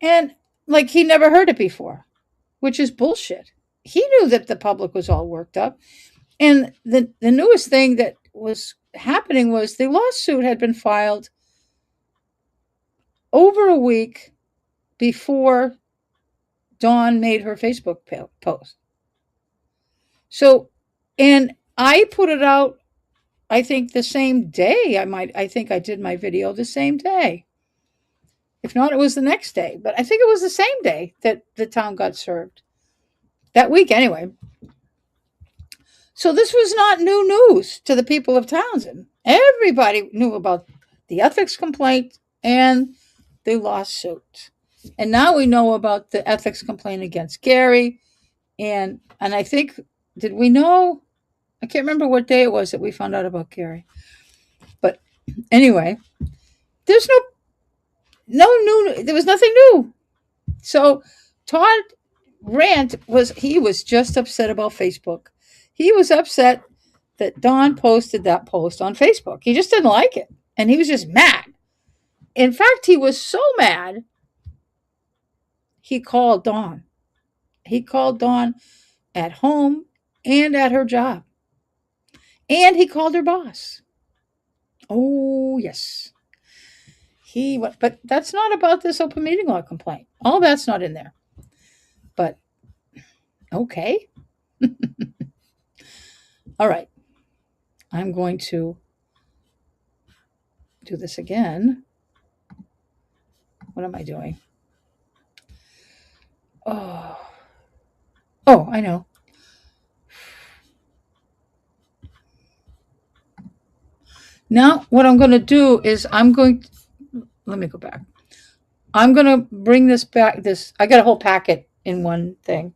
And like he never heard it before, which is bullshit. He knew that the public was all worked up. And the newest thing that was happening was the lawsuit had been filed over a week before Dawn made her Facebook post. So, and I put it out, I think the same day. I think I did my video the same day. If not, it was the next day. But I think it was the same day that the town got served. That week, anyway. So this was not new news to the people of Townsend. Everybody knew about the ethics complaint and the lawsuit. And now we know about the ethics complaint against Gary. And I think, did we know? I can't remember what day it was that we found out about Gary. But anyway, there was nothing new. So Todd he was just upset about Facebook. He was upset that Dawn posted that post on Facebook. He just didn't like it. And he was just mad. In fact, he was so mad, he called Dawn. He called Dawn at home and at her job. And he called her boss. Oh, yes. But that's not about this open meeting law complaint. All that's not in there. But, okay. All right. I'm going to do this again. What am I doing? Oh, I know. Now, what I'm going to do is let me go back. I'm going to bring this back. I got a whole packet in one thing.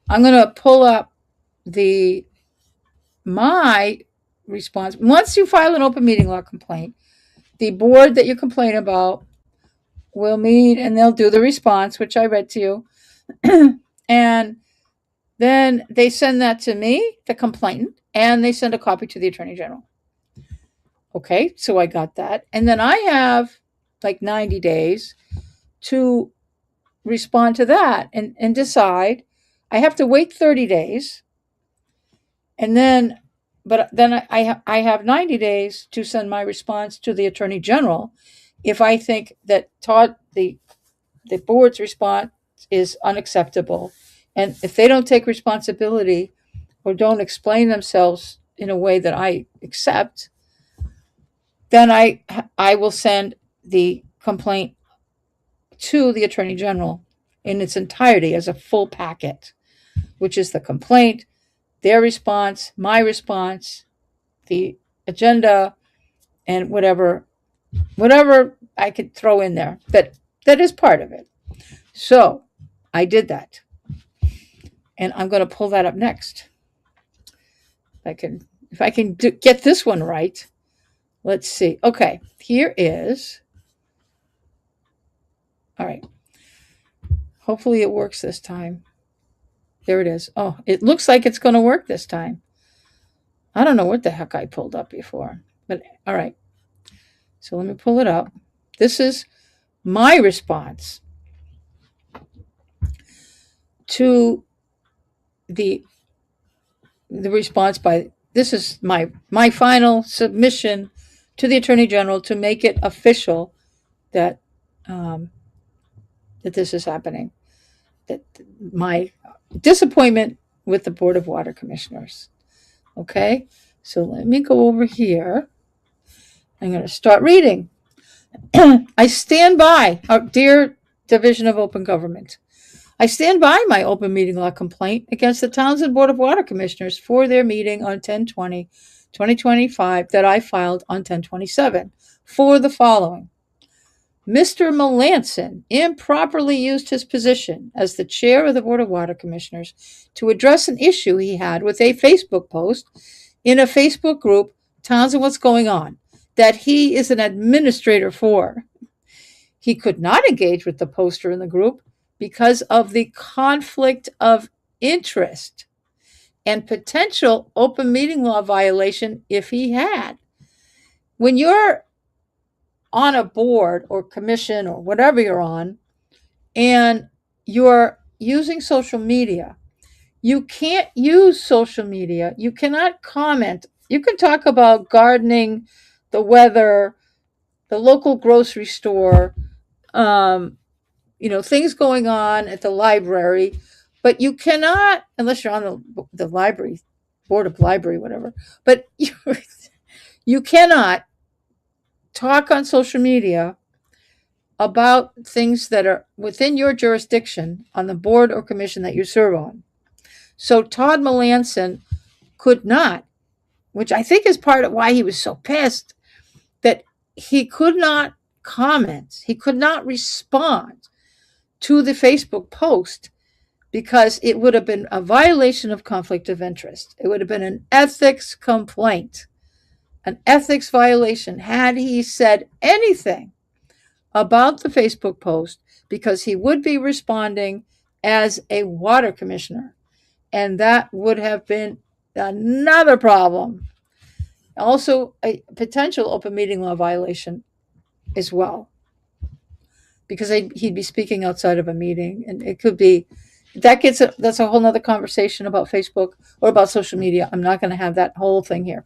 I'm going to pull up my response. Once you file an open meeting law complaint, the board that you complain about will meet and they'll do the response, which I read to you. And then they send that to me, the complainant, and they send a copy to the Attorney General. Okay, so I got that. And then I have like 90 days to respond to that and decide. I have to wait 30 days. And then, I have 90 days to send my response to the Attorney General if I think that the board's response is unacceptable. And if they don't take responsibility or don't explain themselves in a way that I accept, then I will send the complaint to the Attorney General in its entirety as a full packet, which is the complaint, their response, my response, the agenda, and whatever I could throw in there that is part of it. So I did that. And I'm going to pull that up next. If I can get this one right. Let's see. Okay, here is. All right. Hopefully it works this time. There it is. Oh, it looks like it's going to work this time. I don't know what the heck I pulled up before. But all right. So let me pull it up. This is my response to the response this is my final submission to the Attorney General to make it official that this is happening. That my disappointment with the Board of Water Commissioners. Okay, so let me go over here. I'm going to start reading. I stand by, our dear Division of Open Government. I stand by my open meeting law complaint against the Townsend Board of Water Commissioners for their meeting on 10/20/2025 that I filed on 10/27 for the following. Mr. Melanson improperly used his position as the chair of the Board of Water Commissioners to address an issue he had with a Facebook post in a Facebook group, Townsend What's Going On, that he is an administrator for. He could not engage with the poster in the group because of the conflict of interest and potential open meeting law violation if he had. When you're on a board or commission or whatever you're on, and you're using social media, you can't use social media. You cannot comment. You can talk about gardening, the weather, the local grocery store, things going on at the library, but you cannot, unless you're on the library, board of library, whatever, but you cannot talk on social media about things that are within your jurisdiction on the board or commission that you serve on. So Todd Melanson could not, which I think is part of why he was so pissed, that he could not comment, he could not respond to the Facebook post because it would have been a violation of conflict of interest. It would have been an ethics complaint, an ethics violation had he said anything about the Facebook post because he would be responding as a water commissioner. And that would have been another problem. Also, a potential open meeting law violation as well, because he'd be speaking outside of a meeting, and it could be that's a whole nother conversation about Facebook or about social media. I'm not going to have that whole thing here.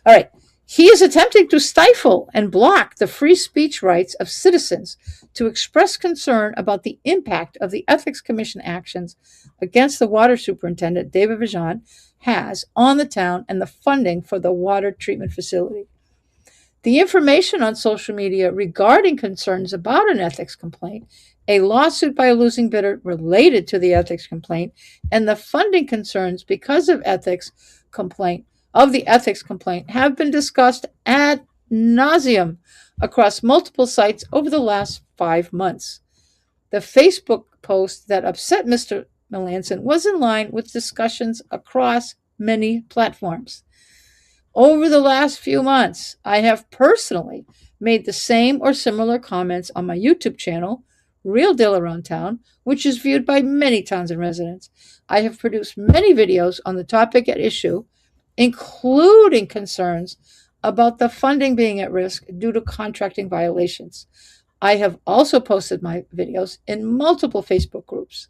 All right. He is attempting to stifle and block the free speech rights of citizens to express concern about the impact of the Ethics Commission actions against the water superintendent, David Vigeant, has on the town and the funding for the water treatment facility. The information on social media regarding concerns about an ethics complaint, a lawsuit by a losing bidder related to the ethics complaint, and the funding concerns because of the ethics complaint have been discussed ad nauseum across multiple sites over the last 5 months. The Facebook post that upset Mr. Melanson was in line with discussions across many platforms. Over the last few months, I have personally made the same or similar comments on my YouTube channel, Real Deal Around Town, which is viewed by many Townsend residents. I have produced many videos on the topic at issue, including concerns about the funding being at risk due to contracting violations. I have also posted my videos in multiple Facebook groups.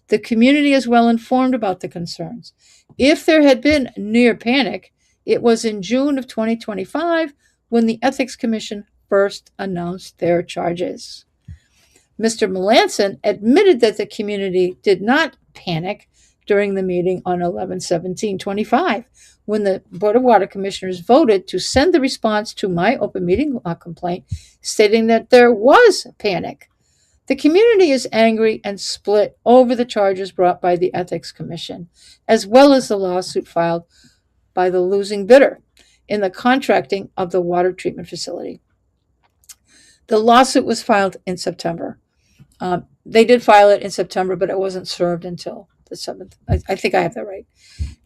The community is well informed about the concerns. If there had been near panic, it was in June of 2025 when the Ethics Commission first announced their charges. Mr. Melanson admitted that the community did not panic during the meeting on 11/17/25, when the Board of Water Commissioners voted to send the response to my open meeting law complaint, stating that there was panic. The community is angry and split over the charges brought by the Ethics Commission, as well as the lawsuit filed by the losing bidder in the contracting of the water treatment facility. The lawsuit was filed in September. They did file it in September, but it wasn't served until the 7th. I think I have that right.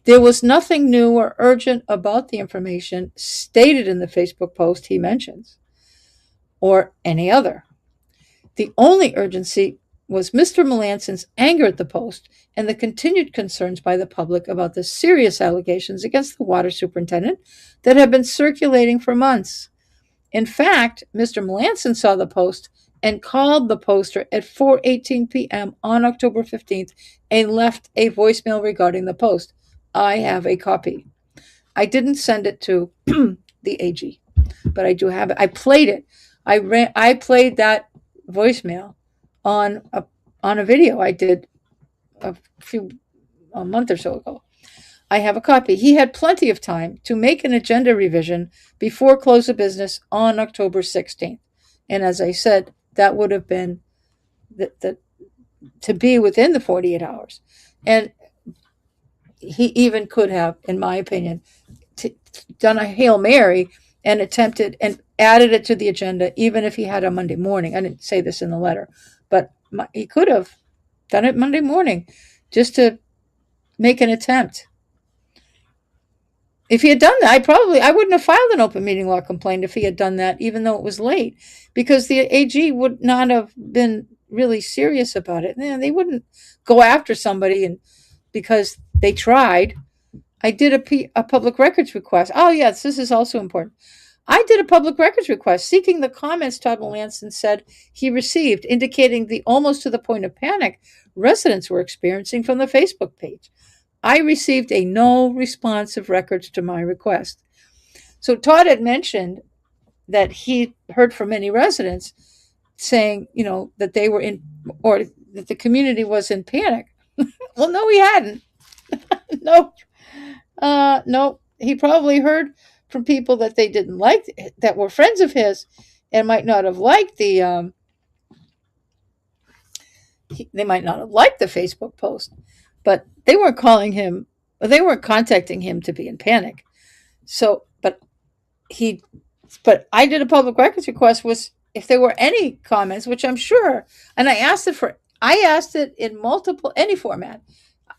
There was nothing new or urgent about the information stated in the Facebook post he mentions, or any other. The only urgency was Mr. Melanson's anger at the post and the continued concerns by the public about the serious allegations against the water superintendent that have been circulating for months. In fact, Mr. Melanson saw the post and called the poster at 4:18 p.m. on October 15th and left a voicemail regarding the post. I have a copy. I didn't send it to the AG, but I do have it. I played it. I played that voicemail on a video I did a month or so ago. I have a copy. He had plenty of time to make an agenda revision before close of business on October 16th. And as I said, that would have been to be within the 48 hours. And he even could have, in my opinion, done a Hail Mary and attempted and added it to the agenda, even if he had a Monday morning. I didn't say this in the letter, but he could have done it Monday morning just to make an attempt. If he had done that, I wouldn't have filed an open meeting law complaint if he had done that, even though it was late, because the AG would not have been really serious about it. They wouldn't go after somebody and because they tried. I did a public records request. Oh, yes, this is also important. I did a public records request seeking the comments Todd Melanson said he received, indicating the almost to the point of panic residents were experiencing from the Facebook page. I received a no responsive records to my request. So Todd had mentioned that he heard from many residents saying, that they were in, or that the community was in panic. Well, no, he hadn't. No, he probably heard from people that they didn't like, that were friends of his and might not have liked they might not have liked the Facebook post, but they weren't contacting him to be in panic. So, but I did a public records request was if there were any comments, which I'm sure, and I asked it in any format,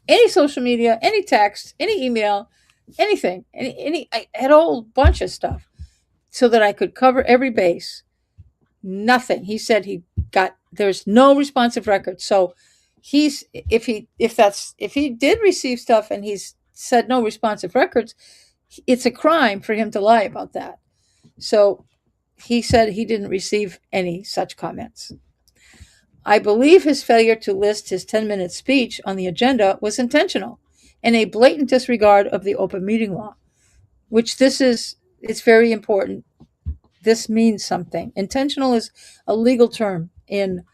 any social media, any text, any email, anything, I had a whole bunch of stuff so that I could cover every base. Nothing. He said there's no responsive record. So if he did receive stuff and he's said no responsive records, it's a crime for him to lie about that. So he said he didn't receive any such comments. I believe his failure to list his 10-minute speech on the agenda was intentional and a blatant disregard of the open meeting law, which it's very important. This means something. Intentional is a legal term in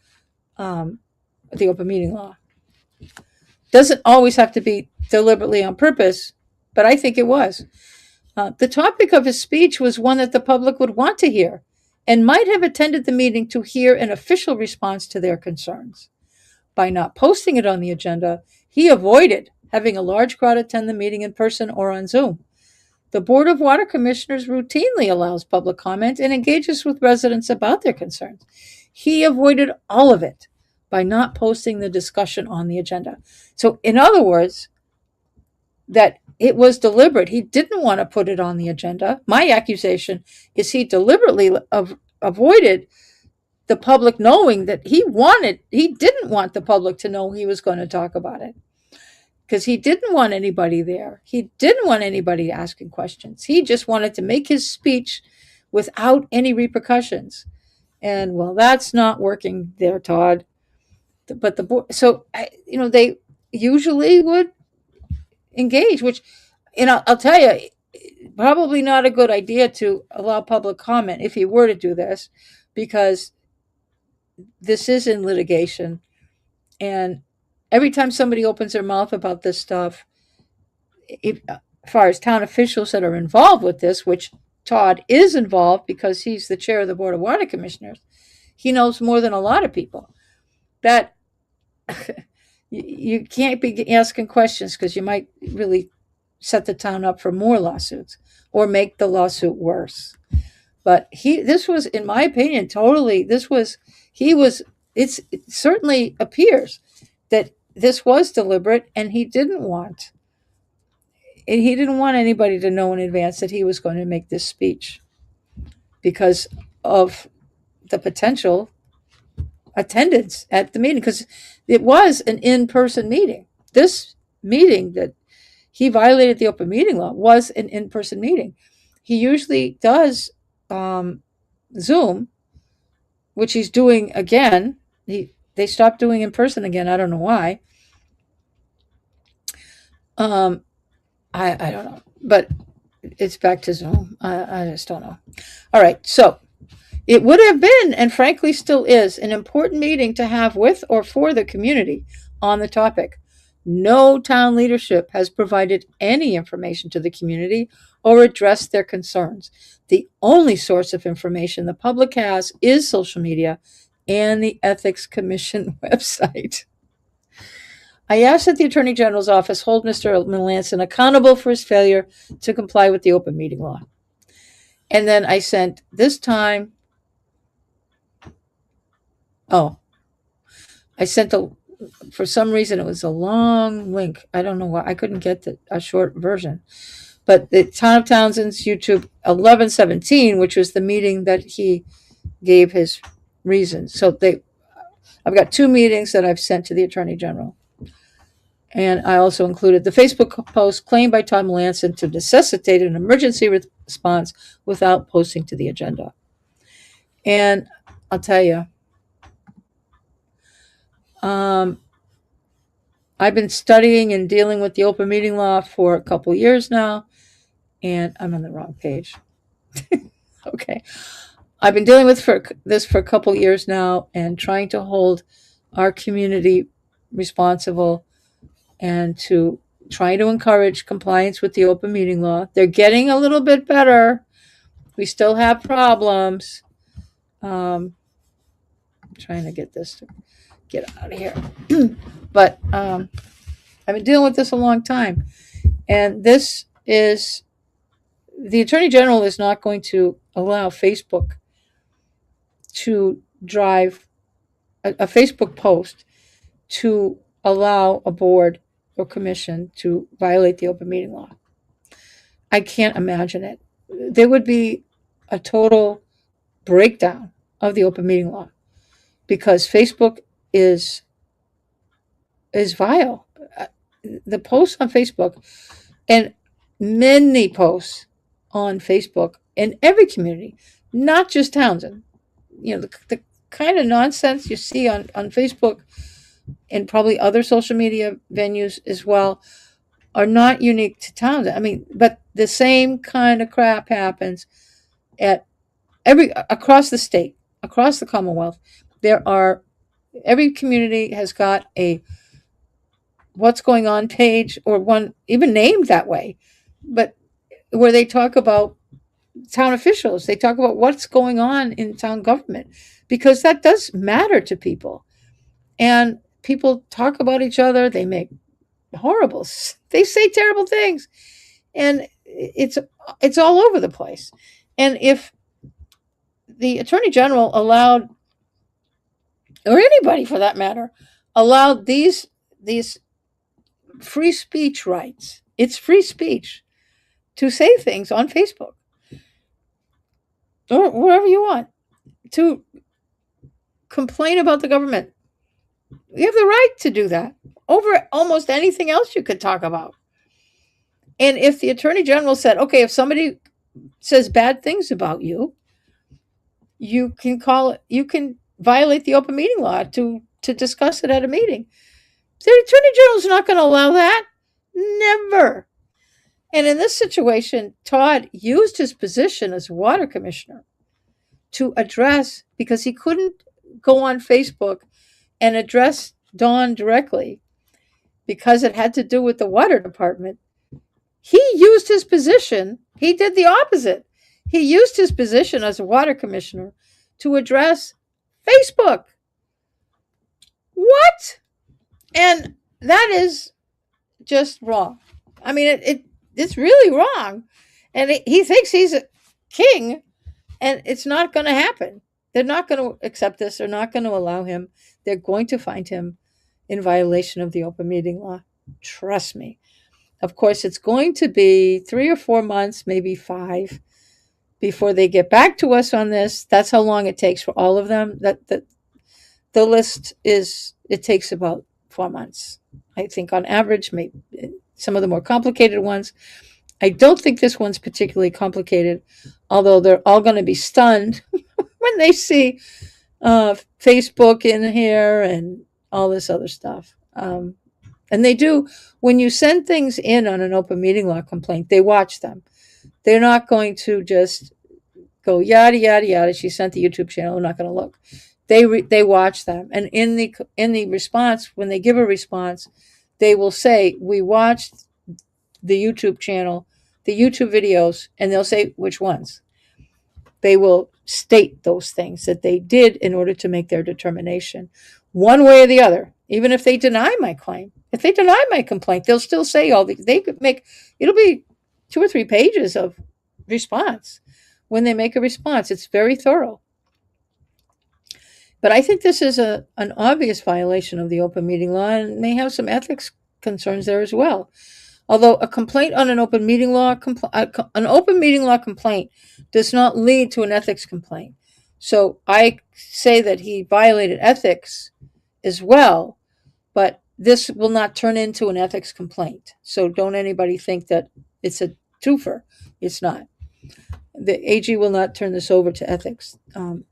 the open meeting law. Doesn't always have to be deliberately on purpose, but I think it was. The topic of his speech was one that the public would want to hear and might have attended the meeting to hear an official response to their concerns. By not posting it on the agenda, he avoided having a large crowd attend the meeting in person or on Zoom. The Board of Water Commissioners routinely allows public comment and engages with residents about their concerns. He avoided all of it by not posting the discussion on the agenda. So, in other words, that it was deliberate. He didn't want to put it on the agenda. My accusation is he deliberately avoided the public knowing that he didn't want the public to know he was going to talk about it. Because he didn't want anybody there. He didn't want anybody asking questions. He just wanted to make his speech without any repercussions. And well, that's not working there, Todd. But the board, so they usually would engage, which, I'll tell you, probably not a good idea to allow public comment if he were to do this, because this is in litigation, and every time somebody opens their mouth about this stuff, as far as town officials that are involved with this, which Todd is involved because he's the chair of the Board of Water Commissioners, he knows more than a lot of people. That you can't be asking questions because you might really set the town up for more lawsuits or make the lawsuit worse. But this was, in my opinion, it certainly appears that this was deliberate, and he didn't want anybody to know in advance that he was going to make this speech because of the potential attendance at the meeting, because it was an in-person meeting. This meeting that he violated the open meeting law was an in-person meeting. He usually does Zoom, which he's doing again. They stopped doing in person again. I don't know why. I don't know, but it's back to Zoom. I just don't know. All right, so it would have been, and frankly still is, an important meeting to have with or for the community on the topic. No town leadership has provided any information to the community or addressed their concerns. The only source of information the public has is social media and the Ethics Commission website. I asked that the Attorney General's office hold Mr. Melanson accountable for his failure to comply with the open meeting law. And then I sent this time, for some reason it was a long link. I don't know why. I couldn't get a short version. But the Town of Townsend's YouTube 11/17, which was the meeting that he gave his reasons. So I've got 2 meetings that I've sent to the Attorney General. And I also included the Facebook post claimed by Todd Melanson to necessitate an emergency response without posting to the agenda. And I'll tell you, I've been studying and dealing with the open meeting law for a couple years now, and I'm on the wrong page. Okay. I've been dealing with this for a couple years now and trying to hold our community responsible and to try to encourage compliance with the open meeting law. They're getting a little bit better. We still have problems. I'm trying to get this to get out of here. But I've been dealing with this a long time. And the Attorney General is not going to allow Facebook to drive a Facebook post to allow a board or commission to violate the open meeting law. I can't imagine it. There would be a total breakdown of the open meeting law, because Facebook is vile. The posts on Facebook, and many posts on Facebook in every community, not just Townsend. The kind of nonsense you see on Facebook and probably other social media venues as well are not unique to Townsend. I mean, but the same kind of crap happens at across the state, across the Commonwealth. Every community has got a what's going on page, or one even named that way, but where they talk about town officials, they talk about what's going on in town government, because that does matter to people. And people talk about each other, they make they say terrible things, and it's all over the place. And if the Attorney General allowed, or anybody for that matter, allowed these free speech rights, it's free speech to say things on Facebook or wherever you want, to complain about the government. You have the right to do that over almost anything else you could talk about. And if the Attorney General said, okay, if somebody says bad things about you, you can violate the open meeting law to discuss it at a meeting. The Attorney General's not going to allow that. Never. And in this situation, Todd used his position as water commissioner to address, because he couldn't go on Facebook and address Dawn directly because it had to do with the water department. He used his position. He did the opposite. He used his position as a water commissioner to address Facebook. What? And that is just wrong. I mean, it's really wrong. And he thinks he's a king, and it's not going to happen. They're not going to accept this. They're not going to allow him. They're going to find him in violation of the open meeting law. Trust me. Of course, it's going to be 3 or 4 months, maybe 5, before they get back to us on this. That's how long it takes for all of them. The list it takes about 4 months. I think on average, maybe some of the more complicated ones. I don't think this one's particularly complicated, although they're all going to be stunned when they see Facebook in here and all this other stuff. And they do, when you send things in on an open meeting law complaint, they watch them. They're not going to just go yada yada yada. She sent the YouTube channel. I'm not going to look. They watch them, and in the response, when they give a response, they will say, we watched the YouTube channel, the YouTube videos, and they'll say which ones. They will state those things that they did in order to make their determination, one way or the other. Even if they deny my claim, if they deny my complaint, they'll still say all these. They could it'll be 2 or 3 pages of response when they make a response. It's very thorough. But I think this is an obvious violation of the open meeting law, and may have some ethics concerns there as well. Although a complaint on an open meeting law complaint does not lead to an ethics complaint. So I say that he violated ethics as well, but this will not turn into an ethics complaint. So don't anybody think that it's a twofer. It's not. The AG will not turn this over to ethics.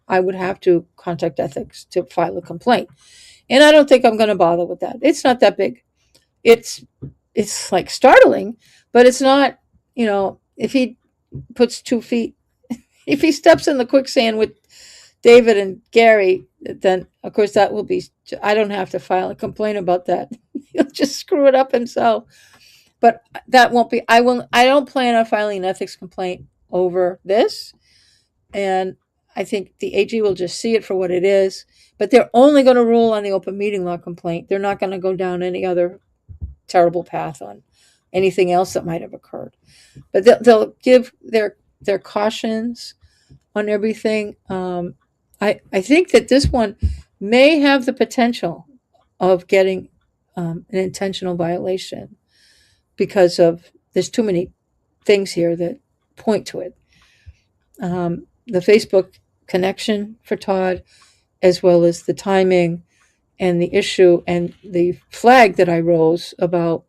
I would have to contact ethics to file a complaint. And I don't think I'm going to bother with that. It's not that big. It's like startling, but it's not, if he puts 2 feet, if he steps in the quicksand with David and Gary, then of course that will be, I don't have to file a complaint about that. He'll just screw it up himself. But that won't be, I don't plan on filing an ethics complaint over this. And I think the AG will just see it for what it is, but they're only going to rule on the open meeting law complaint. They're not going to go down any other terrible path on anything else that might have occurred. But they'll give their cautions on everything. I think that this one may have the potential of getting an intentional violation, because there's too many things here that point to it. The Facebook connection for Todd, as well as the timing and the issue and the flag that I rose about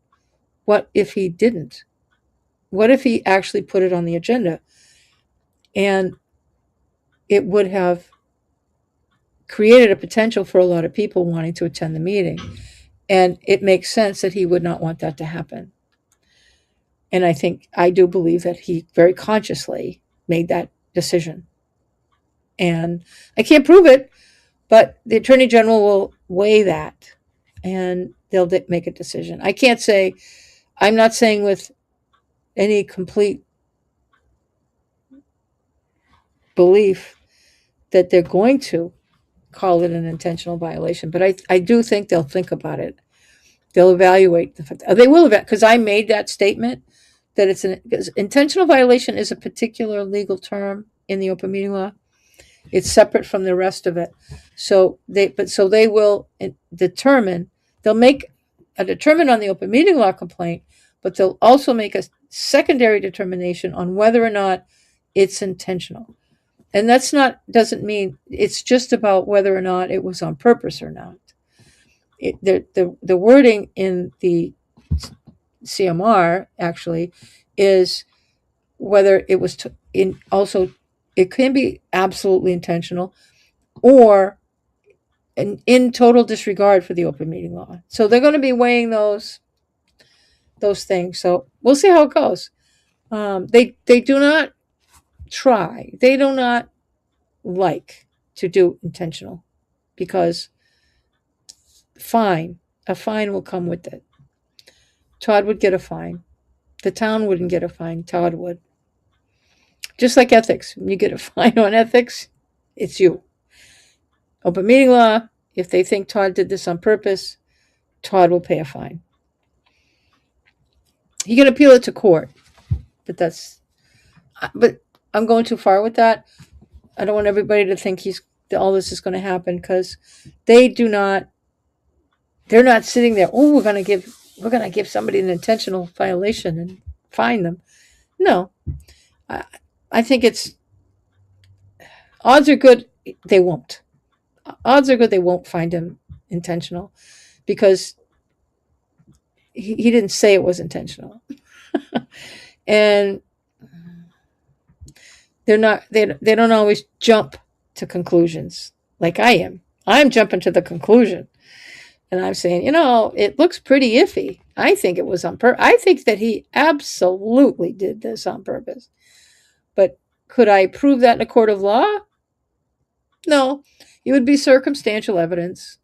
what if he didn't? What if he actually put it on the agenda? And it would have created a potential for a lot of people wanting to attend the meeting. And it makes sense that he would not want that to happen. And I do believe that he very consciously made that decision. And I can't prove it, but the Attorney General will weigh that and they'll make a decision. I can't say, I'm not saying with any complete belief that they're going to call it an intentional violation, but I do think they'll think about it. They'll evaluate the fact. They will evaluate, because I made that statement that it's because intentional violation is a particular legal term in the open meeting law. It's separate from the rest of it. So they will determine. They'll make a determination on the open meeting law complaint, but they'll also make a secondary determination on whether or not it's intentional. And doesn't mean it's just about whether or not it was on purpose or not. The wording in the CMR actually is whether it was it can be absolutely intentional or in total disregard for the open meeting law. So they're going to be weighing those things. So we'll see how it goes. They do not try. They do not like to do intentional, because a fine will come with it. Todd would get a fine. The town wouldn't get a fine. Todd would. Just like ethics. When you get a fine on ethics, it's you. Open meeting law, if they think Todd did this on purpose, Todd will pay a fine. He can appeal it to court, but I'm going too far with that. I don't want everybody to think all this is going to happen, because they're not sitting there, we're going to give somebody an intentional violation and fine them. No. I think odds are good they won't. Odds are good they won't find him intentional, because he didn't say it was intentional. And they don't always jump to conclusions like I am. I'm jumping to the conclusion. And I'm saying, it looks pretty iffy. I think it was on purpose. I think that he absolutely did this on purpose. But could I prove that in a court of law? No. It would be circumstantial evidence.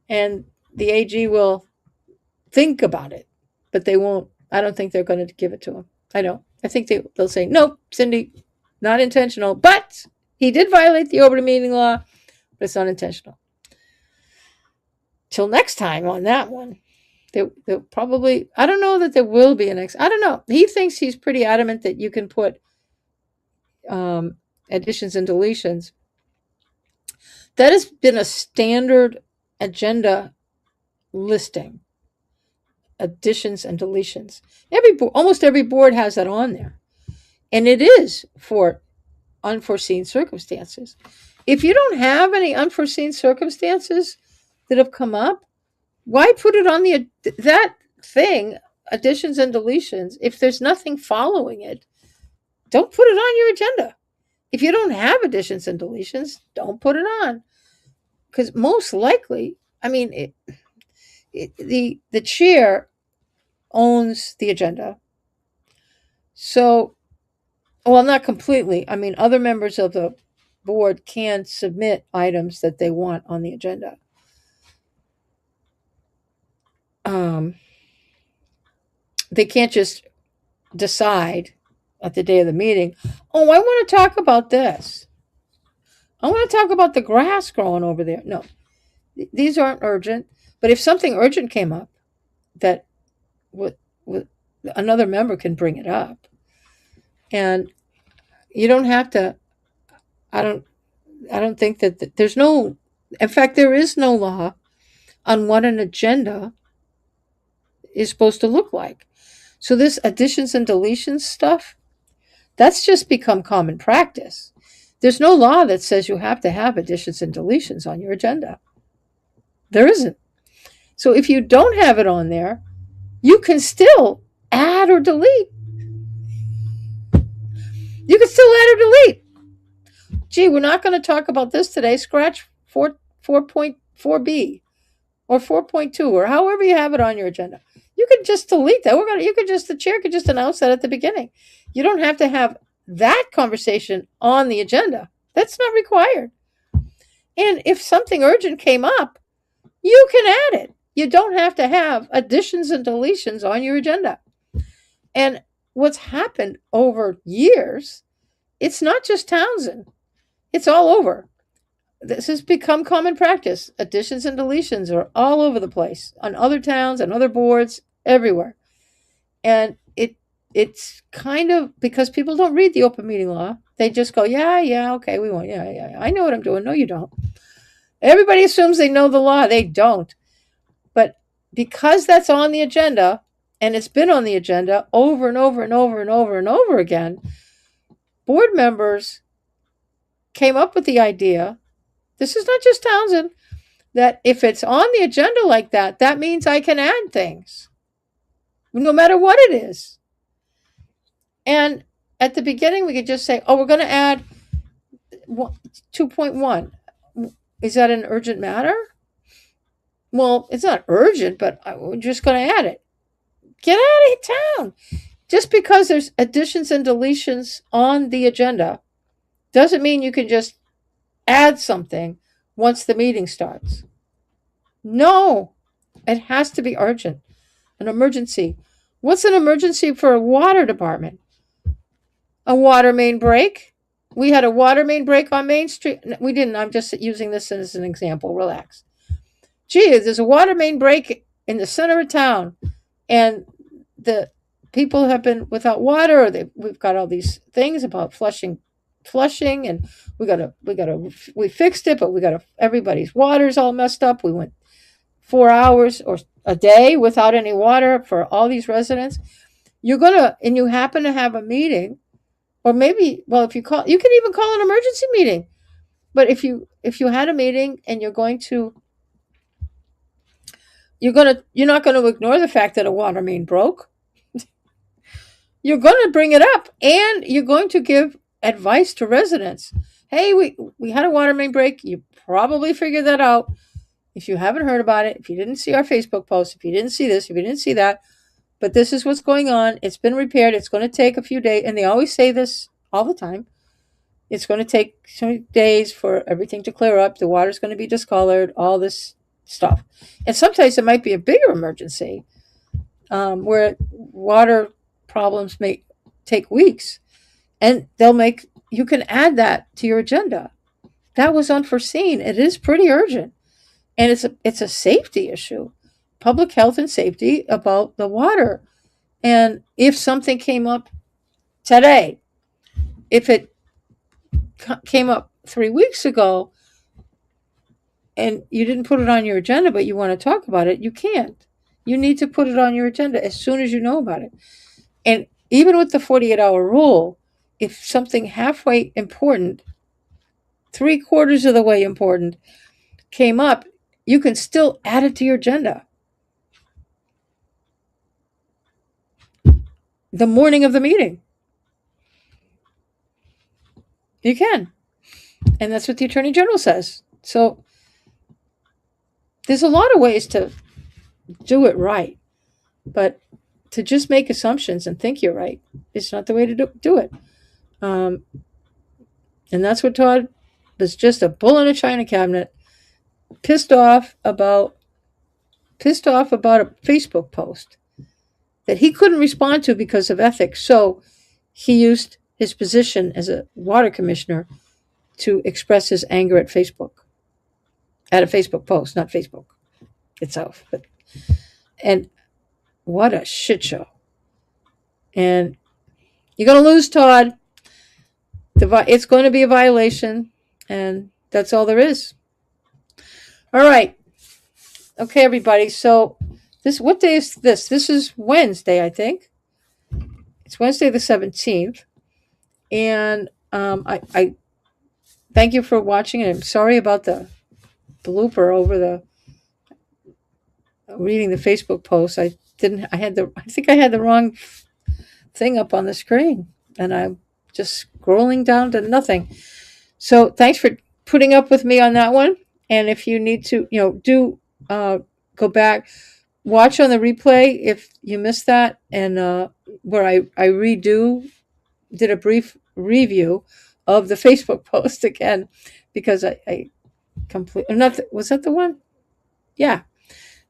And the AG will think about it, but they won't. I don't think they're going to give it to him. I don't. I think they'll say, nope, Cindy, not intentional, but he did violate the open meeting law, but it's not intentional. Till next time on that one, they'll probably, I don't know that there will be I don't know. He thinks he's pretty adamant that you can put additions and deletions. That has been a standard agenda listing. Additions and deletions. Almost every board has that on there. And it is for unforeseen circumstances. If you don't have any unforeseen circumstances that have come up, why put it on that thing, additions and deletions? If there's nothing following it, don't put it on your agenda. If you don't have additions and deletions, don't put it on. Because most likely, the chair owns the agenda. So, well, not completely. Other members of the board can submit items that they want on the agenda. They can't just decide at the day of the meeting, I want to talk about this. I want to talk about the grass growing over there. No, these aren't urgent. But if something urgent came up, that another member can bring it up. And you don't have to, I don't think that there's no, in fact, there is no law on what an agenda is supposed to look like. So this additions and deletions stuff, that's just become common practice. There's no law that says you have to have additions and deletions on your agenda. There isn't. So if you don't have it on there, you can still add or delete. You can still add or delete. Gee, we're not going to talk about this today. Scratch 4.4b or 4.2 or however you have it on your agenda. You can just delete that. The chair could just announce that at the beginning. You don't have to have that conversation on the agenda. That's not required. And if something urgent came up, you can add it. You don't have to have additions and deletions on your agenda. And what's happened over years, it's not just Townsend. It's all over. This has become common practice. Additions and deletions are all over the place on other towns and other boards everywhere. And it's kind of because people don't read the open meeting law. They just go, yeah, okay, we want, yeah. I know what I'm doing. No, you don't. Everybody assumes they know the law. They don't. But because that's on the agenda, and it's been on the agenda over and over and over and over and over again, board members came up with the idea, this is not just Townsend, that if it's on the agenda like that, that means I can add things, no matter what it is. And at the beginning, we could just say, we're going to add 2.1. Is that an urgent matter? Well, it's not urgent, but we're just going to add it. Get out of town. Just because there's additions and deletions on the agenda doesn't mean you can just add something once the meeting starts. No, it has to be urgent, an emergency. What's an emergency for a water department? A water main break. We had a water main break on Main Street. We didn't. I'm just using this as an example. Relax. Gee, there's a water main break in the center of town, and the people have been without water. Or we've got all these things about flushing, and we fixed it, but everybody's water's all messed up. We went 4 hours or a day without any water for all these residents. And you happen to have a meeting. Or maybe, if you can even call an emergency meeting. But if you had a meeting and you're not going to ignore the fact that a water main broke. You're going to bring it up, and you're going to give advice to residents. Hey, we had a water main break. You probably figured that out. If you haven't heard about it, if you didn't see our Facebook post, if you didn't see this, if you didn't see that, but this is what's going on. It's been repaired. It's going to take a few days. And they always say this all the time. It's going to take so many days for everything to clear up. The water's going to be discolored, all this stuff. And sometimes it might be a bigger emergency where water problems may take weeks. And you can add that to your agenda. That was unforeseen. It is pretty urgent. And it's a safety issue. Public health and safety about the water. And if something came up today, if it came up 3 weeks ago and you didn't put it on your agenda, but you want to talk about it, you can't. You need to put it on your agenda as soon as you know about it. And even with the 48-hour rule, if something halfway important, 3/4 of the way important, came up, you can still add it to your agenda. The morning of the meeting. You can. And that's what the Attorney General says. So there's a lot of ways to do it right. But to just make assumptions and think you're right is not the way to do it. And that's what Todd was, just a bull in a china cabinet, pissed off about a Facebook post that he couldn't respond to because of ethics. So he used his position as a water commissioner to express his anger at Facebook, at a Facebook post, not Facebook itself. And what a shit show. And you're going to lose, Todd. It's going to be a violation, and that's all there is. All right. Okay, everybody. So what day is this? This is Wednesday, I think. It's Wednesday the 17th. And I thank you for watching. And I'm sorry about the blooper over the reading the Facebook post. I think I had the wrong thing up on the screen, and I'm just scrolling down to nothing. So thanks for putting up with me on that one. And if you need to, do go back, watch on the replay if you missed that, and where I did a brief review of the Facebook post again, because I was that the one? Yeah,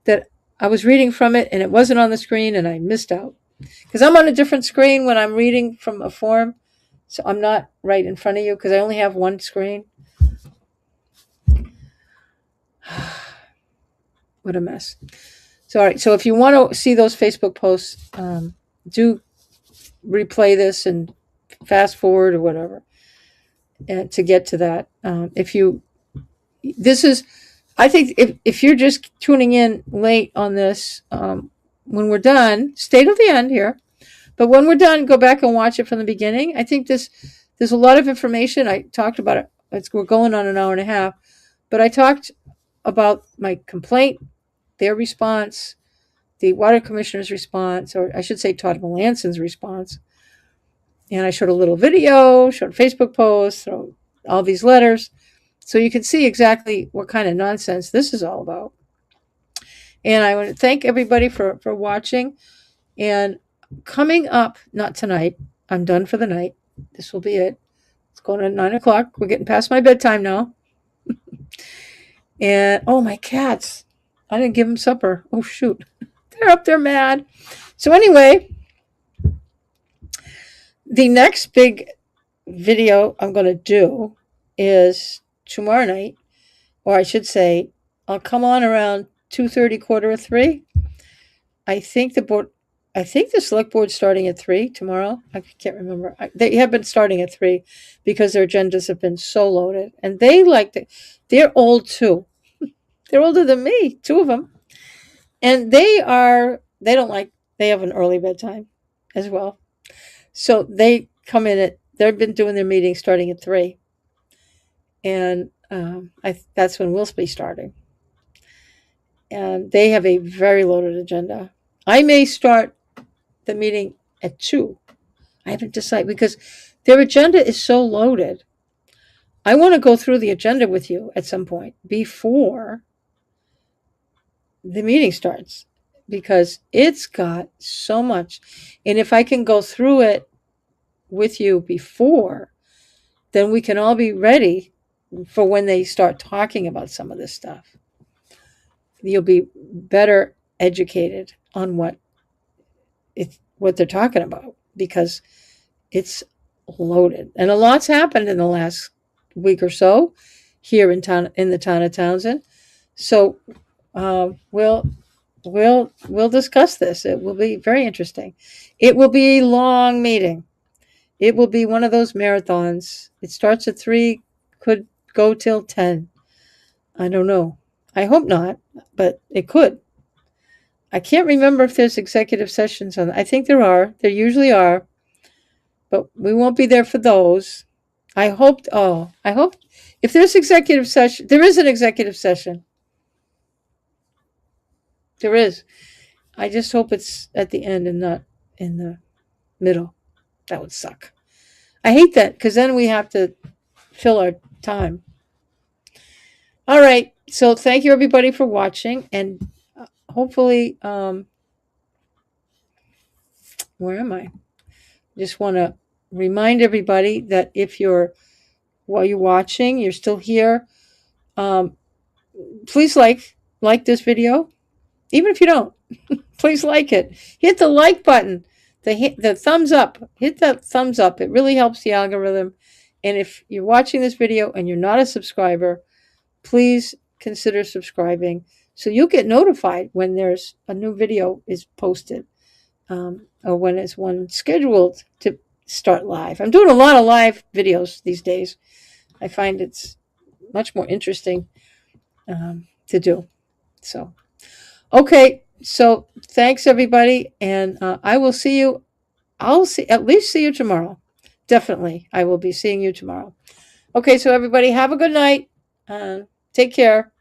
that I was reading from it and it wasn't on the screen and I missed out because I'm on a different screen when I'm reading from a form, so I'm not right in front of you because I only have one screen. What a mess. So, all right. So if you want to see those Facebook posts, do replay this and fast forward or whatever, and to get to that. I think if you're just tuning in late on this, when we're done, stay till the end here. But when we're done, go back and watch it from the beginning. I think there's a lot of information. I talked about it. We're going on an hour and a half, but I talked about my complaint, their response, the water commissioner's response, or I should say Todd Melanson's response. And I showed a little video, showed Facebook posts, all these letters. So you can see exactly what kind of nonsense this is all about. And I want to thank everybody for watching. And coming up, not tonight, I'm done for the night. This will be it. It's going at 9 o'clock. We're getting past my bedtime now. And, oh, my cats. I didn't give them supper. Oh, shoot. They're up there mad. So anyway, the next big video I'm going to do is tomorrow night, or I should say, I'll come on around 2:30, 2:45. I think the select board's starting at 3 tomorrow. I can't remember. They have been starting at 3 because their agendas have been so loaded, and they're old too. They're older than me, 2 of them, and they have an early bedtime as well. So they come in they've been doing their meetings starting at 3, and that's when we'll be starting. And they have a very loaded agenda. I may start the meeting at 2. I haven't decided because their agenda is so loaded. I want to go through the agenda with you at some point before the meeting starts because it's got so much. And if I can go through it with you before, then we can all be ready for when they start talking about some of this stuff. You'll be better educated on what they're talking about because it's loaded. And a lot's happened in the last week or so here in the town of Townsend. So we'll discuss this. It will be very interesting. It will be a long meeting. It will be one of those marathons. It starts at 3, could go till 10. I don't know. I hope not, but it could. I can't remember if there's executive sessions on. I think there are. There usually are. But we won't be there for those. I hope if there's executive session, there is an executive session. There is. I just hope it's at the end and not in the middle. That would suck. I hate that because then we have to fill our time. All right. So thank you everybody for watching, and hopefully, where am I? Just want to remind everybody that while you're watching, you're still here. Please like this video, even if you don't. Please like it. Hit the like button. The thumbs up. Hit that thumbs up. It really helps the algorithm. And if you're watching this video and you're not a subscriber, please consider subscribing so you'll get notified when there's a new video is posted, or when there's one scheduled to start live. I'm doing a lot of live videos these days. I find it's much more interesting to do. So, okay. So thanks everybody. And I will see you. At least see you tomorrow. Definitely. I will be seeing you tomorrow. Okay, so everybody have a good night. Take care.